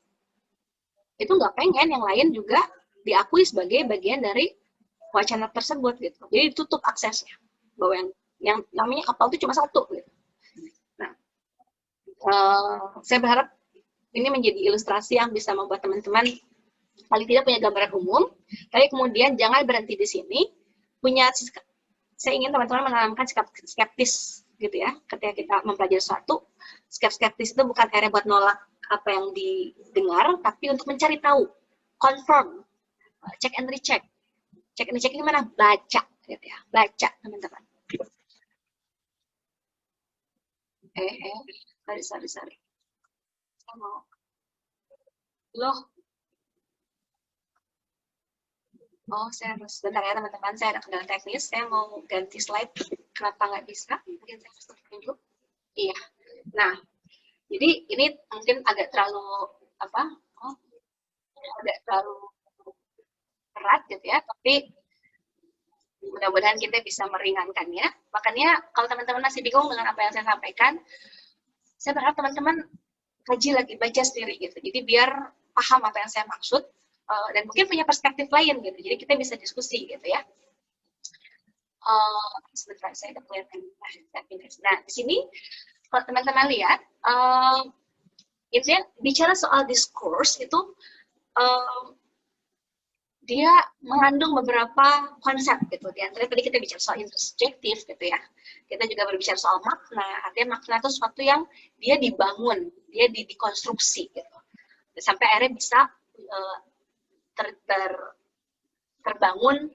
itu nggak pengen yang lain juga diakui sebagai bagian dari wacana tersebut gitu. Jadi ditutup aksesnya, bahwa yang namanya apel itu cuma satu gitu. Nah, saya berharap ini menjadi ilustrasi yang bisa membuat teman-teman paling tidak punya gambaran umum, tapi kemudian jangan berhenti di sini. Saya ingin teman-teman menanamkan sikap skeptis gitu ya. Ketika kita mempelajari sesuatu, skeptis itu bukan area buat nolak apa yang didengar, tapi untuk mencari tahu, confirm, check and recheck. Check and recheck gimana? Baca, gitu ya. Baca, teman-teman. Sorry. Saya mau, loh, oh, saya harus, bentar ya teman-teman, saya ada kendala teknis, saya mau ganti slide, kenapa nggak bisa? Mungkin saya harus tunjuk. Iya, nah, jadi ini mungkin agak terlalu, agak terlalu berat gitu ya, tapi mudah-mudahan kita bisa meringankannya. Makanya kalau teman-teman masih bingung dengan apa yang saya sampaikan, saya berharap teman-teman kaji lagi, baca sendiri gitu. Jadi biar paham apa yang saya maksud, dan mungkin punya perspektif lain gitu. Jadi kita bisa diskusi gitu ya. Sebentar, saya udah kelihatan. Nah, di sini kalau teman-teman lihat, itu ya, bicara soal diskurs itu dia mengandung beberapa konsep gitu. Di antara tadi kita bicara soal intersubjektif gitu ya. Kita juga berbicara soal makna. Artinya makna itu sesuatu yang dia dibangun, dia dikonstruksi gitu. Sampai akhirnya bisa terbangun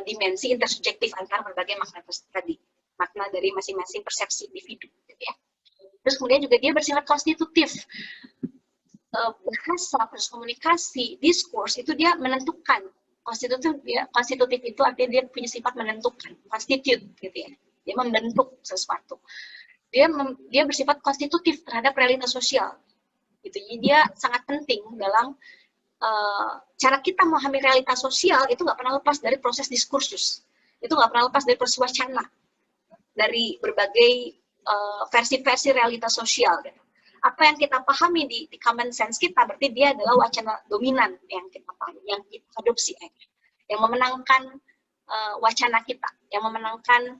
dimensi intersubjektif antara berbagai makna tadi. Makna dari masing-masing persepsi individu gitu ya. Terus kemudian juga dia bersifat konstitutif. Bahasa, proses komunikasi, diskurs itu dia menentukan. Konstitutif itu artinya dia punya sifat menentukan, constitute gitu ya. Dia membentuk sesuatu. Dia bersifat konstitutif terhadap realitas sosial. Gitu. Jadi dia sangat penting dalam cara kita memahami realitas sosial itu nggak pernah lepas dari proses diskursus. Itu nggak pernah lepas dari proses wacana, dari berbagai versi-versi realitas sosial gitu. Apa yang kita pahami di common sense kita berarti dia adalah wacana dominan yang kita pahami, yang kita adopsi, yang memenangkan wacana kita, yang memenangkan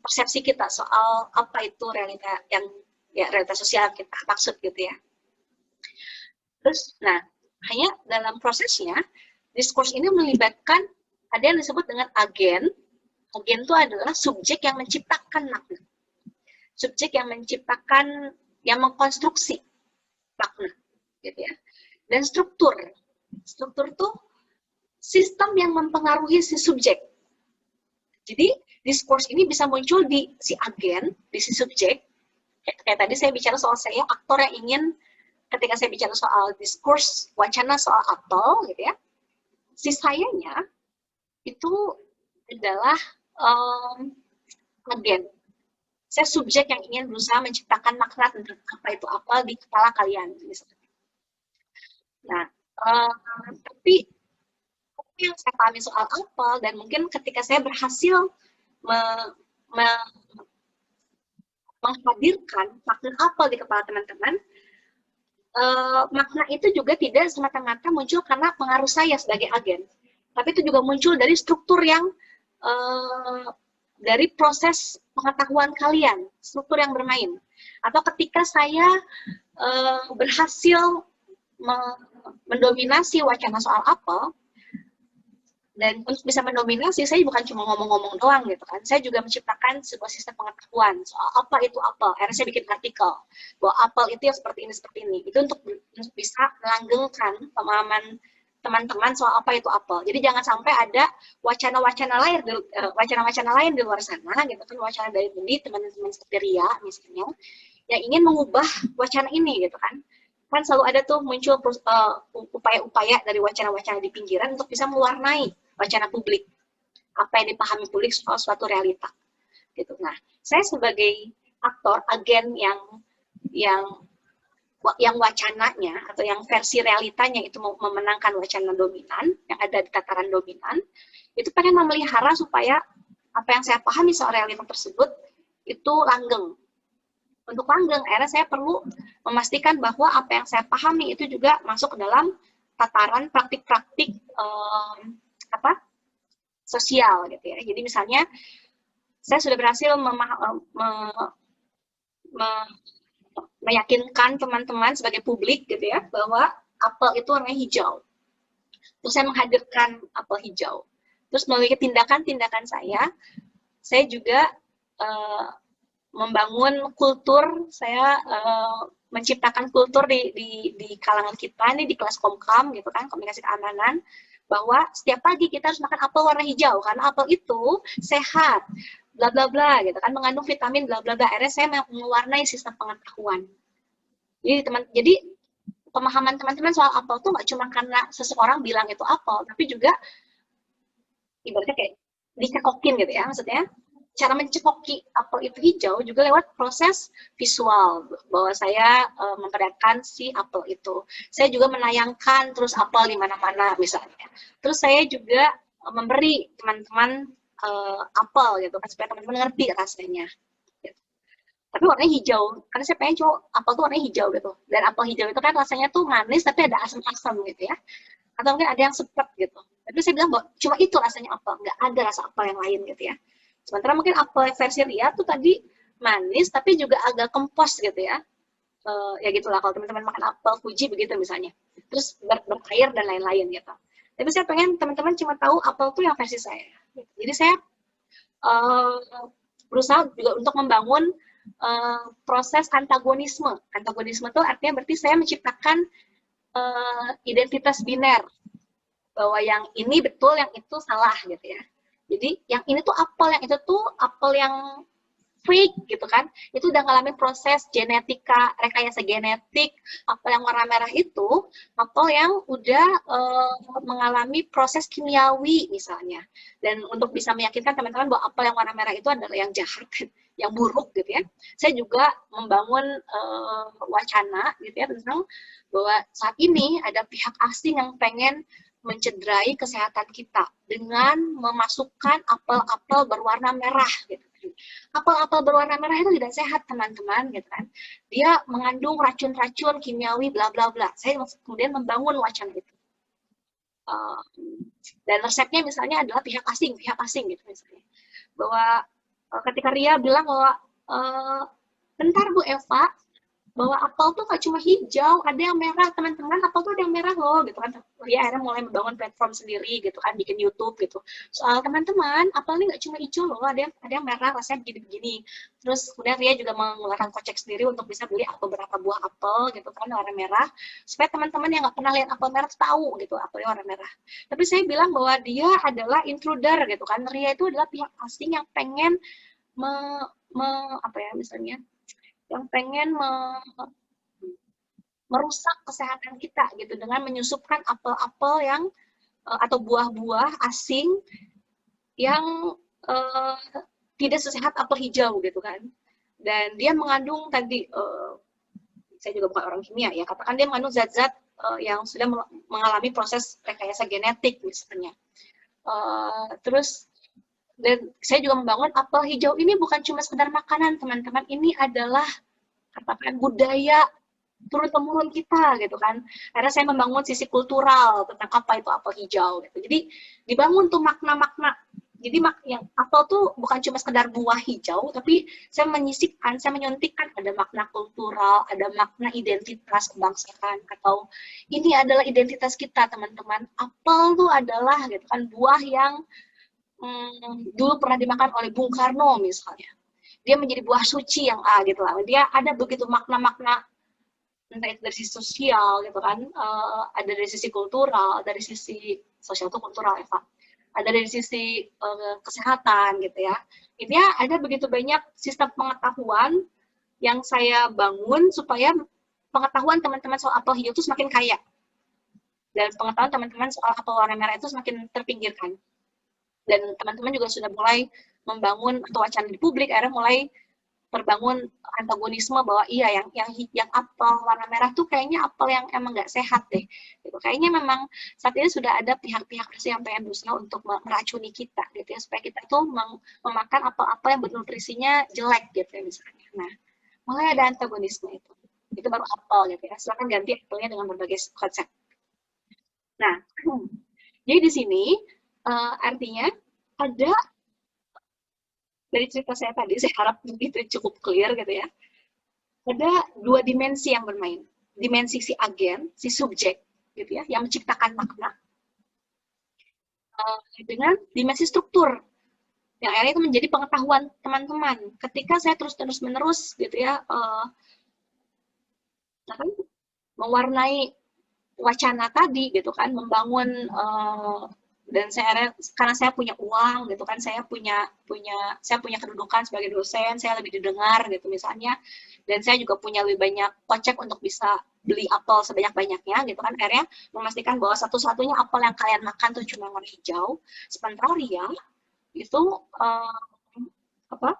persepsi kita soal apa itu realita yang ya realitas sosial kita maksud gitu ya. Terus, nah hanya dalam prosesnya diskurs ini melibatkan ada yang disebut dengan agen. Agen itu adalah subjek yang menciptakan makna, subjek yang menciptakan, yang mengkonstruksi makna, gitu ya. Dan struktur itu sistem yang mempengaruhi si subjek. Jadi diskurs ini bisa muncul di si agen, di si subjek. Kayak tadi saya bicara soal saya, aktor yang ingin, ketika saya bicara soal diskurs, wacana soal apel, gitu ya. Si sayanya itu adalah agen. Saya subjek yang ingin berusaha menciptakan makna tentang apa itu apel di kepala kalian. Nah, tapi yang saya pahami soal apel, dan mungkin ketika saya berhasil menghadirkan makna apel di kepala teman-teman, makna itu juga tidak semata-mata muncul karena pengaruh saya sebagai agen, tapi itu juga muncul dari struktur yang dari proses pengetahuan kalian, struktur yang bermain. Atau ketika saya berhasil mendominasi wacana soal apel, dan untuk bisa mendominasi, saya bukan cuma ngomong-ngomong doang gitu kan, saya juga menciptakan sebuah sistem pengetahuan soal apa itu apel. Akhirnya saya bikin artikel bahwa apel itu yang seperti ini. Itu untuk bisa melanggengkan pemahaman teman-teman soal apa itu apel. Jadi jangan sampai ada wacana-wacana lain di luar sana gitu kan, wacana dari teman-teman seperti Ria misalnya yang ingin mengubah wacana ini gitu kan. Kan selalu ada tuh muncul upaya-upaya dari wacana-wacana di pinggiran untuk bisa mewarnai wacana publik, apa yang dipahami publik soal suatu realita gitu. Nah, saya sebagai aktor, agen yang wacananya atau yang versi realitanya itu memenangkan wacana dominan yang ada di tataran dominan, itu pengen memelihara supaya apa yang saya pahami soal realita tersebut itu langgeng. Untuk langgeng, akhirnya saya perlu memastikan bahwa apa yang saya pahami itu juga masuk ke dalam tataran praktik-praktik sosial gitu ya. Jadi misalnya saya sudah berhasil meyakinkan teman-teman sebagai publik gitu ya bahwa apel itu warnanya hijau. Terus saya menghadirkan apel hijau. Terus melalui tindakan-tindakan saya juga uh, membangun kultur, saya menciptakan kultur di kalangan kita nih di kelas Komkam gitu kan, komunikasi keamanan, bahwa setiap pagi kita harus makan apel warna hijau karena apel itu sehat, bla bla bla gitu kan, mengandung vitamin bla bla bla. Akhirnya saya mewarnai sistem pengetahuan. Jadi pemahaman teman-teman soal apel tuh nggak cuma karena seseorang bilang itu apel, tapi juga ibaratnya kayak dicekokin gitu ya, maksudnya cara mencekoki apel itu hijau juga lewat proses visual, bahwa saya memperlihatkan si apel itu. Saya juga menayangkan terus apel di mana-mana misalnya. Terus saya juga memberi teman-teman apel gitu kan, supaya teman-teman ngerti rasanya. Gitu. Tapi warnanya hijau, karena saya pengen apel tuh warnanya hijau gitu. Dan apel hijau itu kan rasanya tuh manis, tapi ada asam-asam gitu ya. Atau mungkin ada yang sepet gitu. Tapi saya bilang bahwa cuma itu rasanya apel, nggak ada rasa apel yang lain gitu ya. Sementara mungkin apel versi Ria tuh tadi manis, tapi juga agak kempos gitu ya. Ya gitulah kalau teman-teman makan apel Fuji begitu misalnya. Terus berair dan lain-lain gitu. Tapi saya pengen teman-teman cuma tahu apel tuh yang versi saya. Jadi saya berusaha juga untuk membangun proses antagonisme. Antagonisme itu artinya berarti saya menciptakan identitas biner. Bahwa yang ini betul, yang itu salah gitu ya. Jadi yang ini tuh apel, yang itu tuh apel yang fake gitu kan. Itu udah ngalamin proses genetika, rekayasa genetik. Apel yang warna merah itu apel yang udah mengalami proses kimiawi misalnya. Dan untuk bisa meyakinkan teman-teman bahwa apel yang warna merah itu adalah yang jahat, yang buruk gitu ya. Saya juga membangun wacana gitu ya tentang bahwa saat ini ada pihak asing yang pengen mencederai kesehatan kita dengan memasukkan apel-apel berwarna merah gitu. Apel-apel berwarna merah itu tidak sehat teman-teman gitu kan. Dia mengandung racun-racun kimiawi bla bla bla. Saya kemudian membangun wacana itu. Dan resepnya misalnya adalah pihak asing gitu misalnya. Bahwa ketika Ria bilang bahwa bentar Bu Eva, bahwa apel tuh gak cuma hijau, ada yang merah, teman-teman, apel tuh ada yang merah loh, gitu kan. Dia akhirnya mulai membangun platform sendiri, gitu kan, bikin YouTube, gitu. Soal teman-teman, apel ini gak cuma hijau loh, ada yang merah, rasanya begini-begini. Terus kemudian Ria juga mengeluarkan kocek sendiri untuk bisa beli beberapa buah apel, gitu kan, warna merah, supaya teman-teman yang gak pernah lihat apel merah tahu, gitu, apelnya warna merah. Tapi saya bilang bahwa dia adalah intruder, gitu kan. Ria itu adalah pihak asing yang pengen misalnya, yang pengen merusak kesehatan kita gitu dengan menyusupkan apel-apel yang atau buah-buah asing yang tidak sesehat apel hijau gitu kan. Dan dia mengandung tadi saya juga bukan orang kimia ya, katakan dia mengandung zat-zat yang sudah mengalami proses rekayasa genetik misalnya. Terus dan saya juga membangun apel hijau ini bukan cuma sekedar makanan teman-teman, ini adalah katakan budaya turun-temurun kita gitu kan. Karena saya membangun sisi kultural tentang apa itu apel hijau gitu. Jadi dibangun tuh makna-makna. Jadi yang apel tuh bukan cuma sekedar buah hijau, tapi saya menyisipkan, saya menyuntikkan ada makna kultural, ada makna identitas kebangsaan, atau ini adalah identitas kita teman-teman. Apel tuh adalah gitu kan buah yang dulu pernah dimakan oleh Bung Karno misalnya. Dia menjadi buah suci yang gitu lah. Dia ada begitu makna-makna, entah itu dari sisi sosial gitu kan, ada dari sisi kultural, dari sisi sosial itu kultural Eva, ada dari sisi kesehatan gitu ya. Intinya ada begitu banyak sistem pengetahuan yang saya bangun supaya pengetahuan teman-teman soal apel hijau itu semakin kaya. Dan pengetahuan teman-teman soal apel warna merah itu semakin terpinggirkan. Dan teman-teman juga sudah mulai membangun atau wacana di publik, akhirnya mulai terbangun antagonisme bahwa iya yang apel warna merah tuh kayaknya apel yang emang nggak sehat deh. Gitu. Kayaknya memang saat ini sudah ada pihak-pihak yang pengen berusaha untuk meracuni kita gitu ya, supaya kita tuh memakan apel-apel yang bernutrisinya jelek gitu ya misalnya. Nah, mulai ada antagonisme itu. Itu baru apel gitu ya. Silakan ganti apelnya dengan berbagai konsep. Nah, jadi di sini artinya ada dari cerita saya tadi, saya harap itu cukup clear gitu ya. Ada dua dimensi yang bermain. Dimensi si agen, si subjek gitu ya, yang menciptakan makna. Dengan dimensi struktur. yang akhirnya itu menjadi pengetahuan teman-teman. Ketika saya terus menerus gitu ya, mewarnai wacana tadi gitu kan, membangun dan saya karena saya punya uang gitu kan, saya punya kedudukan sebagai dosen, saya lebih didengar gitu misalnya, dan saya juga punya lebih banyak kocek untuk bisa beli apel sebanyak-banyaknya gitu kan, akhirnya memastikan bahwa satu-satunya apel yang kalian makan tuh cuma warna hijau, sementara Ria itu apa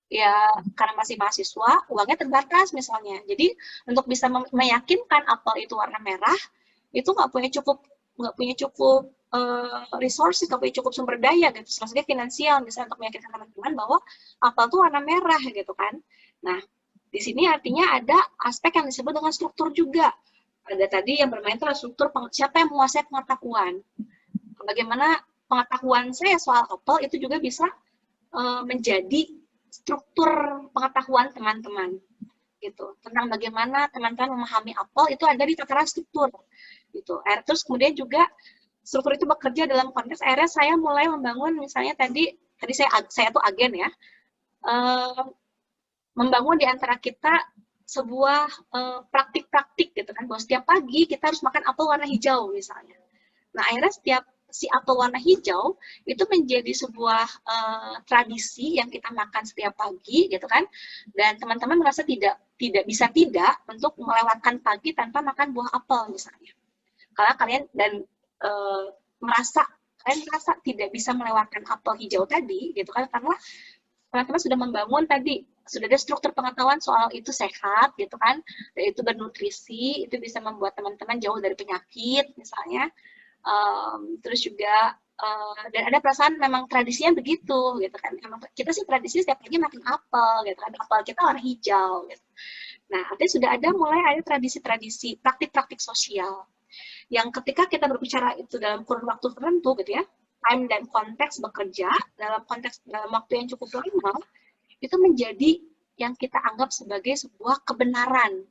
ya, karena masih mahasiswa uangnya terbatas misalnya, jadi untuk bisa meyakinkan apel itu warna merah itu nggak punya cukup resources, nggak punya cukup sumber daya gitu, maksudnya finansial misalnya untuk meyakinkan teman-teman bahwa apel itu warna merah gitu kan. Nah di sini artinya ada aspek yang disebut dengan struktur juga. Ada tadi yang bermain adalah struktur siapa yang menguasai pengetahuan, bagaimana pengetahuan saya soal apel itu juga bisa menjadi struktur pengetahuan teman-teman gitu, tentang bagaimana teman-teman memahami apel itu ada di tataran struktur gitu. Terus kemudian juga struktur itu bekerja dalam konteks akhirnya saya mulai membangun misalnya tadi saya tuh agen ya, membangun di antara kita sebuah praktik-praktik gitu kan, bahwa setiap pagi kita harus makan apel warna hijau misalnya. Nah akhirnya setiap si apel warna hijau itu menjadi sebuah tradisi yang kita makan setiap pagi gitu kan, dan teman-teman merasa tidak bisa tidak untuk melewatkan pagi tanpa makan buah apel misalnya, karena kalian merasa tidak bisa melewatkan apel hijau tadi gitu kan, karena teman-teman sudah membangun tadi, sudah ada struktur pengetahuan soal itu sehat gitu kan, dan itu bernutrisi, itu bisa membuat teman-teman jauh dari penyakit misalnya. Terus juga dan ada perasaan memang tradisinya begitu gitu kan, emang kita sih tradisi setiap pagi makan apel gitu kan, apel kita warna hijau gitu. Nah artinya sudah mulai ada tradisi-tradisi, praktik-praktik sosial yang ketika kita berbicara itu dalam kurun waktu tertentu gitu ya, time dan konteks bekerja dalam waktu yang cukup lama, itu menjadi yang kita anggap sebagai sebuah kebenaran.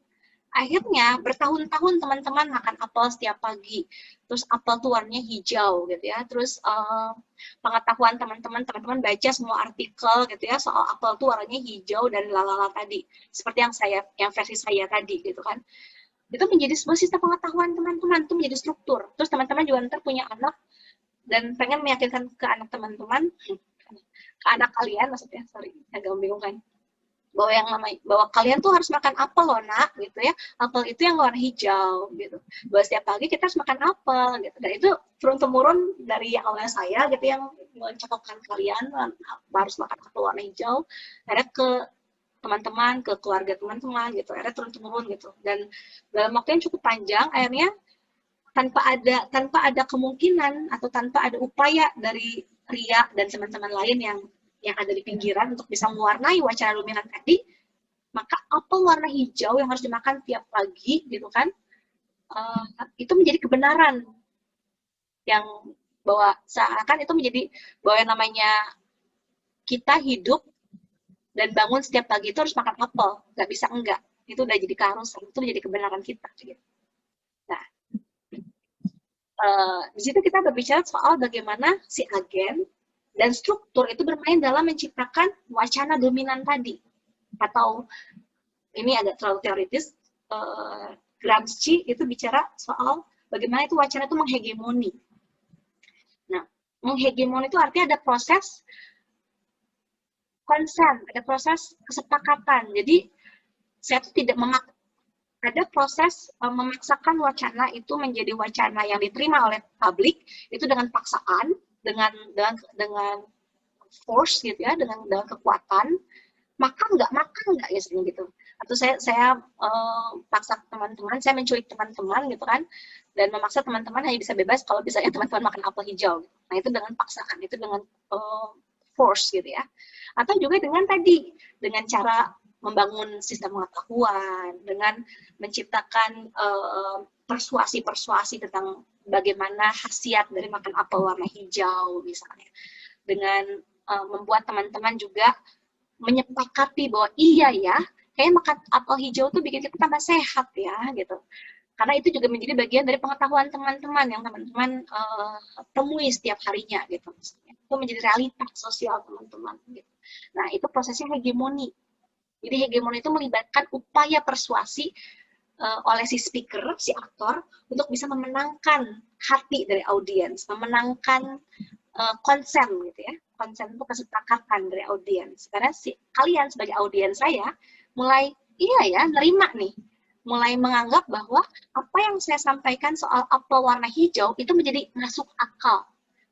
Akhirnya bertahun-tahun teman-teman makan apel setiap pagi, terus apel tuh warnanya hijau gitu ya, terus pengetahuan teman-teman baca semua artikel gitu ya soal apel tuh warnanya hijau dan lalala tadi, seperti yang versi saya tadi gitu kan, itu menjadi sebuah sistem pengetahuan teman-teman, itu menjadi struktur. Terus teman-teman juga nanti punya anak dan pengen meyakinkan ke anak teman-teman, ke anak kalian maksudnya, sorry agak membingungkan, bahwa kalian tuh harus makan apel loh nak gitu ya, apel itu yang warna hijau gitu, bahwa setiap pagi kita harus makan apel gitu, dan itu turun temurun dari yang awalnya saya gitu yang mencakapkan kalian harus makan apel warna hijau, akhirnya ke teman-teman, ke keluarga teman-teman gitu, akhirnya turun temurun gitu, dan dalam waktu yang cukup panjang akhirnya tanpa ada kemungkinan atau tanpa ada upaya dari Ria dan teman-teman lain yang ada di pinggiran untuk bisa mewarnai wacana dominan tadi, maka apel warna hijau yang harus dimakan tiap pagi gitu kan, itu menjadi kebenaran yang bahwa seakan itu menjadi bahwa yang namanya kita hidup dan bangun setiap pagi itu harus makan apel, nggak bisa enggak, itu udah jadi keharusan, itu menjadi kebenaran kita gitu. Nah di situ kita berbicara soal bagaimana si agen dan struktur itu bermain dalam menciptakan wacana dominan tadi. Atau ini agak terlalu teoritis, Gramsci itu bicara soal bagaimana itu wacana itu menghegemoni. Nah, menghegemoni itu artinya ada proses konsen, ada proses kesepakatan. Jadi saya tuh tidak ada proses memaksakan wacana itu menjadi wacana yang diterima oleh publik itu dengan paksaan, dengan force gitu ya, dengan kekuatan, makan nggak ya gitu. Atau saya paksa teman-teman, saya menculik teman-teman gitu kan, dan memaksa teman-teman hanya bisa bebas kalau misalnya teman-teman makan apel hijau. Nah itu dengan paksaan, itu dengan force gitu ya. Atau juga dengan cara membangun sistem pengetahuan, dengan menciptakan persuasi-persuasi tentang bagaimana khasiat dari makan apel warna hijau misalnya, dengan membuat teman-teman juga menyepakati bahwa iya ya, kayak makan apel hijau tuh bikin kita tambah sehat ya gitu. Karena itu juga menjadi bagian dari pengetahuan teman-teman yang teman-teman temui setiap harinya gitu. itu menjadi realitas sosial teman-teman. Gitu. Nah itu prosesnya hegemoni. Jadi hegemoni itu melibatkan upaya persuasi oleh si speaker, si aktor, untuk bisa memenangkan hati dari audiens, memenangkan konsen gitu ya. Konsen itu kesepakatan dari audiens. Karena kalian sebagai audiens saya mulai iya ya, nerima nih. Mulai menganggap bahwa apa yang saya sampaikan soal apel warna hijau itu menjadi masuk akal,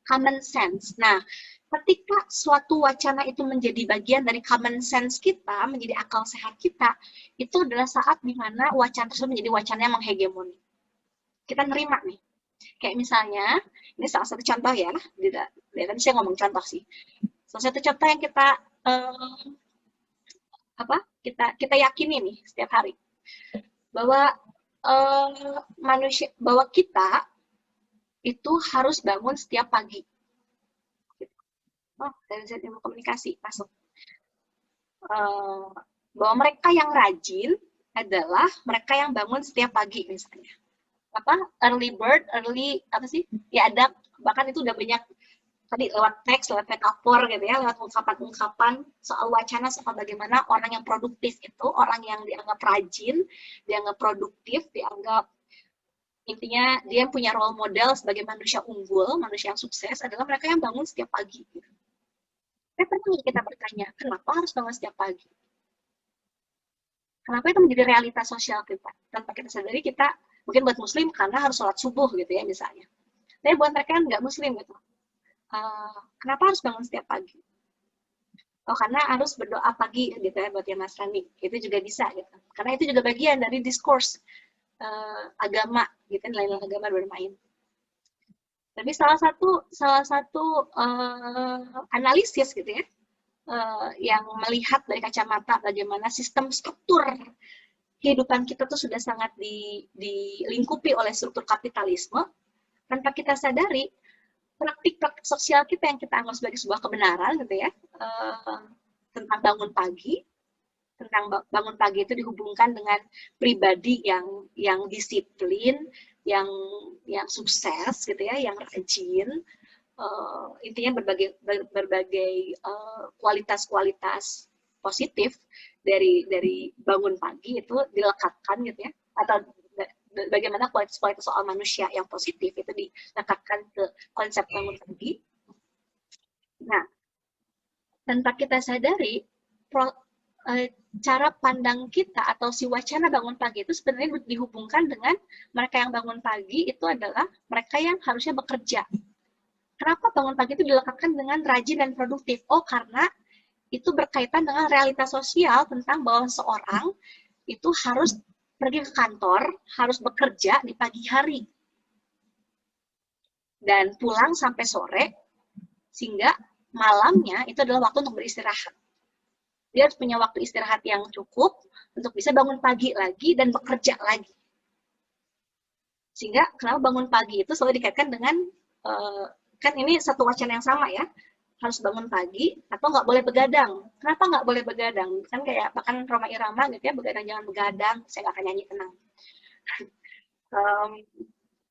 common sense. Nah, ketika suatu wacana itu menjadi bagian dari common sense kita, menjadi akal sehat kita, itu adalah saat di mana wacana tersebut menjadi wacana yang menghegemoni. Kita nerima nih. Kayak misalnya, ini salah satu contoh ya, tadi saya ngomong contoh sih. Salah satu contoh yang kita yakini nih setiap hari, bahwa bahwa kita itu harus bangun setiap pagi. Oh, dari ilmu komunikasi masuk. Bahwa mereka yang rajin adalah mereka yang bangun setiap pagi misalnya. Early bird, ya ada, bahkan itu udah banyak tadi lewat teks, lewat metafor gitu ya, lewat ungkapan-ungkapan soal wacana soal bagaimana orang yang produktif itu, orang yang dianggap rajin, dianggap produktif, dianggap intinya dia punya role model sebagai manusia unggul, manusia yang sukses adalah mereka yang bangun setiap pagi. Gitu. Tapi pernah kita bertanya, kenapa harus bangun setiap pagi? Kenapa itu menjadi realitas sosial kita? Tanpa kita sadari kita, mungkin buat muslim karena harus sholat subuh gitu ya misalnya. Tapi buat mereka yang nggak muslim gitu, kenapa harus bangun setiap pagi? Oh karena harus berdoa pagi gitu ya buat yang Nasrani. Itu juga bisa gitu. Karena itu juga bagian dari diskurs agama gitu, nilai-nilai agama bermain. Tapi salah satu analisis gitu ya, yang melihat dari kacamata bagaimana sistem struktur kehidupan kita tuh sudah sangat dilingkupi oleh struktur kapitalisme, tanpa kita sadari praktik-praktik sosial kita yang kita anggap sebagai sebuah kebenaran gitu ya, tentang bangun pagi itu dihubungkan dengan pribadi yang disiplin, yang sukses gitu ya, yang rajin, intinya berbagai kualitas positif dari bangun pagi itu dilekatkan gitu ya, atau bagaimana kualitas soal manusia yang positif itu dilekatkan ke konsep bangun pagi. Nah, tanpa kita sadari cara pandang kita atau si wacana bangun pagi itu sebenarnya dihubungkan dengan mereka yang bangun pagi itu adalah mereka yang harusnya bekerja. Kenapa bangun pagi itu dilekatkan dengan rajin dan produktif? Oh, karena itu berkaitan dengan realitas sosial tentang bahwa seorang itu harus pergi ke kantor, harus bekerja di pagi hari. Dan pulang sampai sore, sehingga malamnya itu adalah waktu untuk beristirahat. Dia harus punya waktu istirahat yang cukup untuk bisa bangun pagi lagi dan bekerja lagi. Sehingga kenapa bangun pagi itu selalu dikaitkan dengan, kan ini satu wacana yang sama ya, harus bangun pagi atau nggak boleh begadang. Kenapa nggak boleh begadang? Kan kayak bahkan Rhoma Irama gitu ya, begadang jangan begadang, saya nggak akan nyanyi tenang.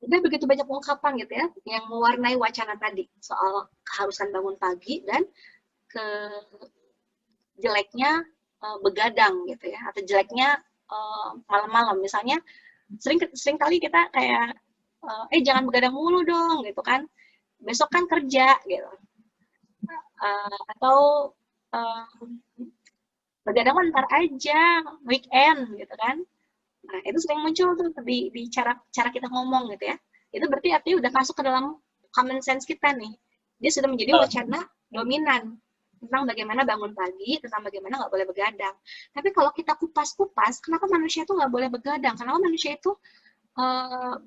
Udah begitu banyak ungkapan gitu ya, yang mewarnai wacana tadi, soal keharusan bangun pagi dan jeleknya begadang gitu ya, atau jeleknya malam-malam. Misalnya, sering kali kita kayak, jangan begadang mulu dong gitu kan, besok kan kerja gitu. Atau begadang ntar aja, weekend gitu kan. Nah, itu sering muncul tuh di cara kita ngomong gitu ya. Itu berarti artinya udah masuk ke dalam common sense kita nih. Dia sudah menjadi wacana dominan tentang bagaimana bangun pagi, tentang bagaimana nggak boleh begadang. Tapi kalau kita kupas-kupas, kenapa manusia itu nggak boleh begadang? Kenapa manusia itu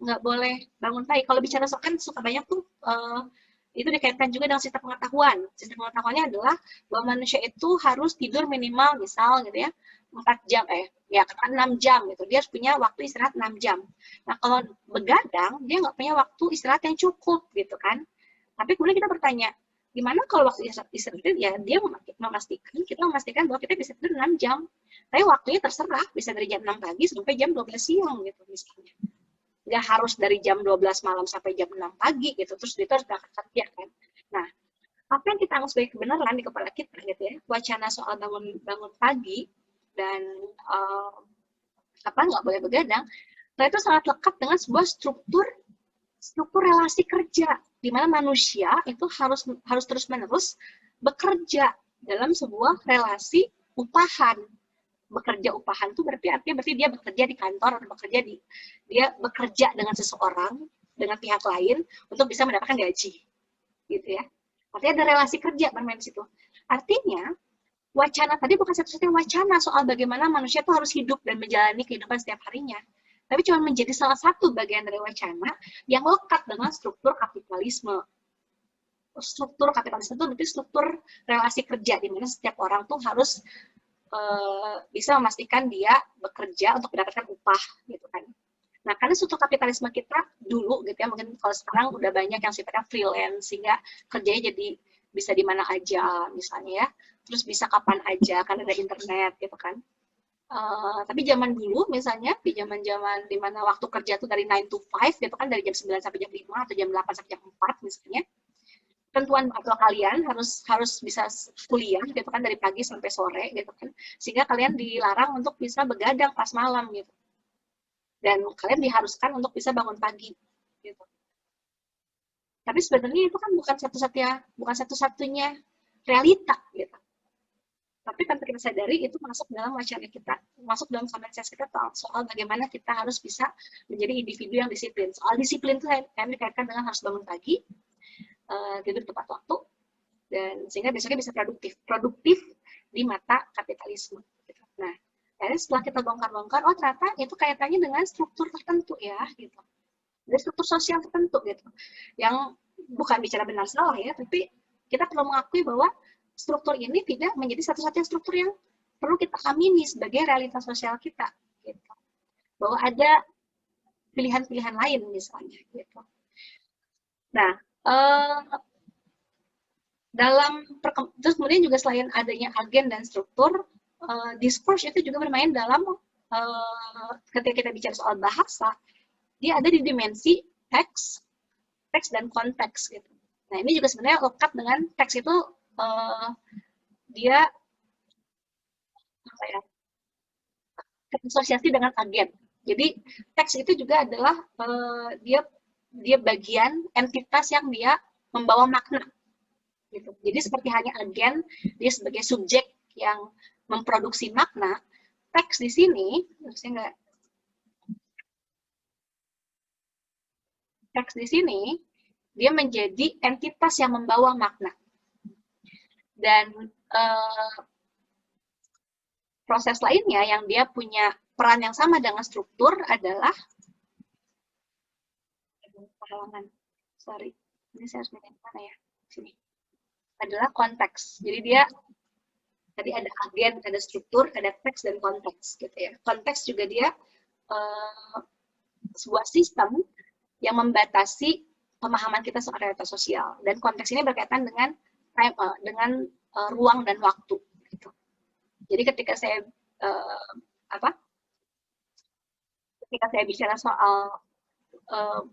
nggak boleh bangun pagi? Kalau bicara soal kan suka banyak tuh, itu dikaitkan juga dengan sistem pengetahuan. Sistem pengetahuannya adalah bahwa manusia itu harus tidur minimal, misal gitu ya, 4 jam, 6 jam gitu. Dia harus punya waktu istirahat 6 jam. Nah, kalau begadang, dia nggak punya waktu istirahat yang cukup gitu kan. Tapi kemudian kita bertanya, gimana kalau waktu istirahat ya dia kita memastikan bahwa kita bisa tidur 6 jam. Tapi waktunya terserah, bisa dari jam 6 pagi sampai jam 12 siang gitu misalnya. Nggak harus dari jam 12 malam sampai jam 6 pagi gitu, terus dia harus berangkat kerja kan. Nah, apa yang kita anggap sebagai kebenaran di kepala kita gitu ya, wacana soal bangun pagi dan nggak boleh begadang, itu sangat lekat dengan sebuah struktur relasi kerja di mana manusia itu harus terus-menerus bekerja dalam sebuah relasi upahan. Bekerja upahan itu berarti dia bekerja di kantor atau dia bekerja dengan seseorang, dengan pihak lain untuk bisa mendapatkan gaji, gitu ya. Artinya ada relasi kerja bermain di situ. Artinya wacana tadi bukan satu-satunya wacana soal bagaimana manusia itu harus hidup dan menjalani kehidupan setiap harinya, tapi cuma menjadi salah satu bagian dari wacana yang lekat dengan struktur kapitalisme. Struktur kapitalisme itu berarti struktur relasi kerja di mana setiap orang tuh harus bisa memastikan dia bekerja untuk mendapatkan upah gitu kan. Nah, karena struktur kapitalisme kita dulu gitu ya, mungkin kalau sekarang udah banyak yang sifatnya freelance sehingga kerjanya jadi bisa di mana aja misalnya ya, terus bisa kapan aja karena ada internet gitu kan. Tapi zaman dulu misalnya di zaman-zaman di mana waktu kerja tuh dari 9 to 5 gitu kan, dari jam 9 sampai jam 5 atau jam 8 sampai jam 4 misalnya. Tentuan atau kalian harus bisa kuliah gitu kan dari pagi sampai sore gitu kan, sehingga kalian dilarang untuk bisa begadang pas malam gitu, dan kalian diharuskan untuk bisa bangun pagi gitu. Tapi sebenarnya itu kan bukan satu-satunya realita gitu. Tapi tanpa kita sadari itu masuk dalam wacana kita, masuk dalam common sense kita soal bagaimana kita harus bisa menjadi individu yang disiplin. Soal disiplin itu kami dikaitkan dengan harus bangun pagi, tidur tepat waktu, dan sehingga besoknya bisa produktif di mata kapitalisme. Gitu. Nah, setelah kita bongkar-bongkar, oh ternyata itu kaitannya dengan struktur tertentu ya, gitu. Ada struktur sosial tertentu gitu, yang bukan bicara benar salah ya, tapi kita perlu mengakui bahwa struktur ini tidak menjadi satu-satunya struktur yang perlu kita amini sebagai realitas sosial kita, gitu. Bahwa ada pilihan-pilihan lain misalnya, gitu. Nah, terus kemudian juga selain adanya agen dan struktur, discourse itu juga bermain dalam ketika kita bicara soal bahasa, dia ada di dimensi teks dan konteks gitu. Nah, ini juga sebenarnya lekat dengan teks itu, dia apa ya, terasosiasi dengan agen. Jadi teks itu juga adalah dia bagian entitas yang dia membawa makna gitu. Jadi seperti hanya agen, dia sebagai subjek yang memproduksi makna. Teks di sini, teks di sini dia menjadi entitas yang membawa makna. Dan proses lainnya yang dia punya peran yang sama dengan struktur adalah ini saya harus pindah mana ya? Sini. Adalah konteks. Jadi dia tadi ada agen, ada struktur, ada teks dan konteks gitu ya. Konteks juga dia sebuah sistem yang membatasi pemahaman kita soal realitas sosial, dan konteks ini berkaitan dengan ruang dan waktu gitu. Jadi ketika saya bicara soal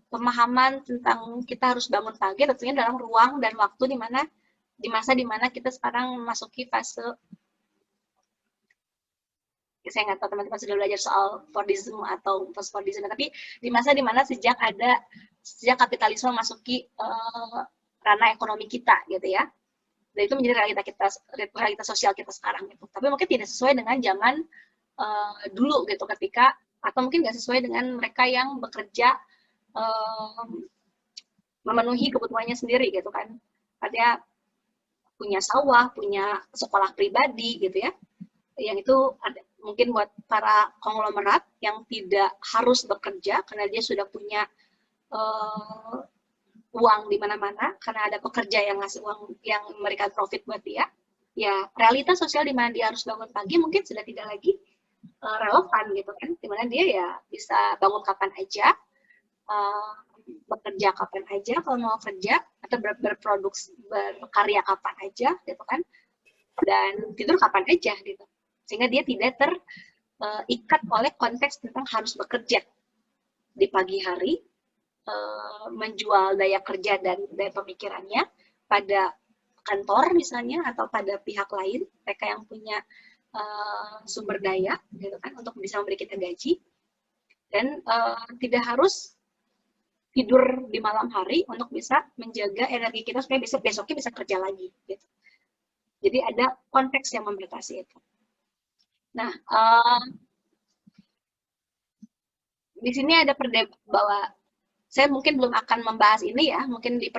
pemahaman tentang kita harus bangun pagi, tentunya dalam ruang dan waktu di masa di mana kita sekarang memasuki fase, saya nggak tahu teman-teman sudah belajar soal Fordism atau post-Fordism, tapi di masa di mana sejak kapitalisme memasuki ranah ekonomi kita gitu ya, dan itu menjadi realitas sosial kita sekarang gitu. Tapi mungkin tidak sesuai dengan zaman dulu gitu, atau mungkin nggak sesuai dengan mereka yang bekerja memenuhi kebutuhannya sendiri gitu kan. Artinya punya sawah, punya sekolah pribadi gitu ya. Yang itu ada, mungkin buat para konglomerat yang tidak harus bekerja karena dia sudah punya uang di mana-mana, karena ada pekerja yang ngasih uang, yang memberikan profit buat dia. Ya, realitas sosial di mana dia harus bangun pagi mungkin sudah tidak lagi relevan gitu kan, di mana dia ya bisa bangun kapan aja, bekerja kapan aja kalau mau kerja, atau berkarya kapan aja gitu kan, dan tidur kapan aja gitu, sehingga dia tidak terikat oleh konteks tentang harus bekerja di pagi hari, menjual daya kerja dan daya pemikirannya pada kantor misalnya atau pada pihak lain, mereka yang punya sumber daya gitu kan untuk bisa memberi kita gaji, dan tidak harus tidur di malam hari untuk bisa menjaga energi kita supaya besoknya bisa kerja lagi gitu. Jadi ada konteks yang membatasi itu. Nah, di sini ada bahwa saya mungkin belum akan membahas ini ya, mungkin di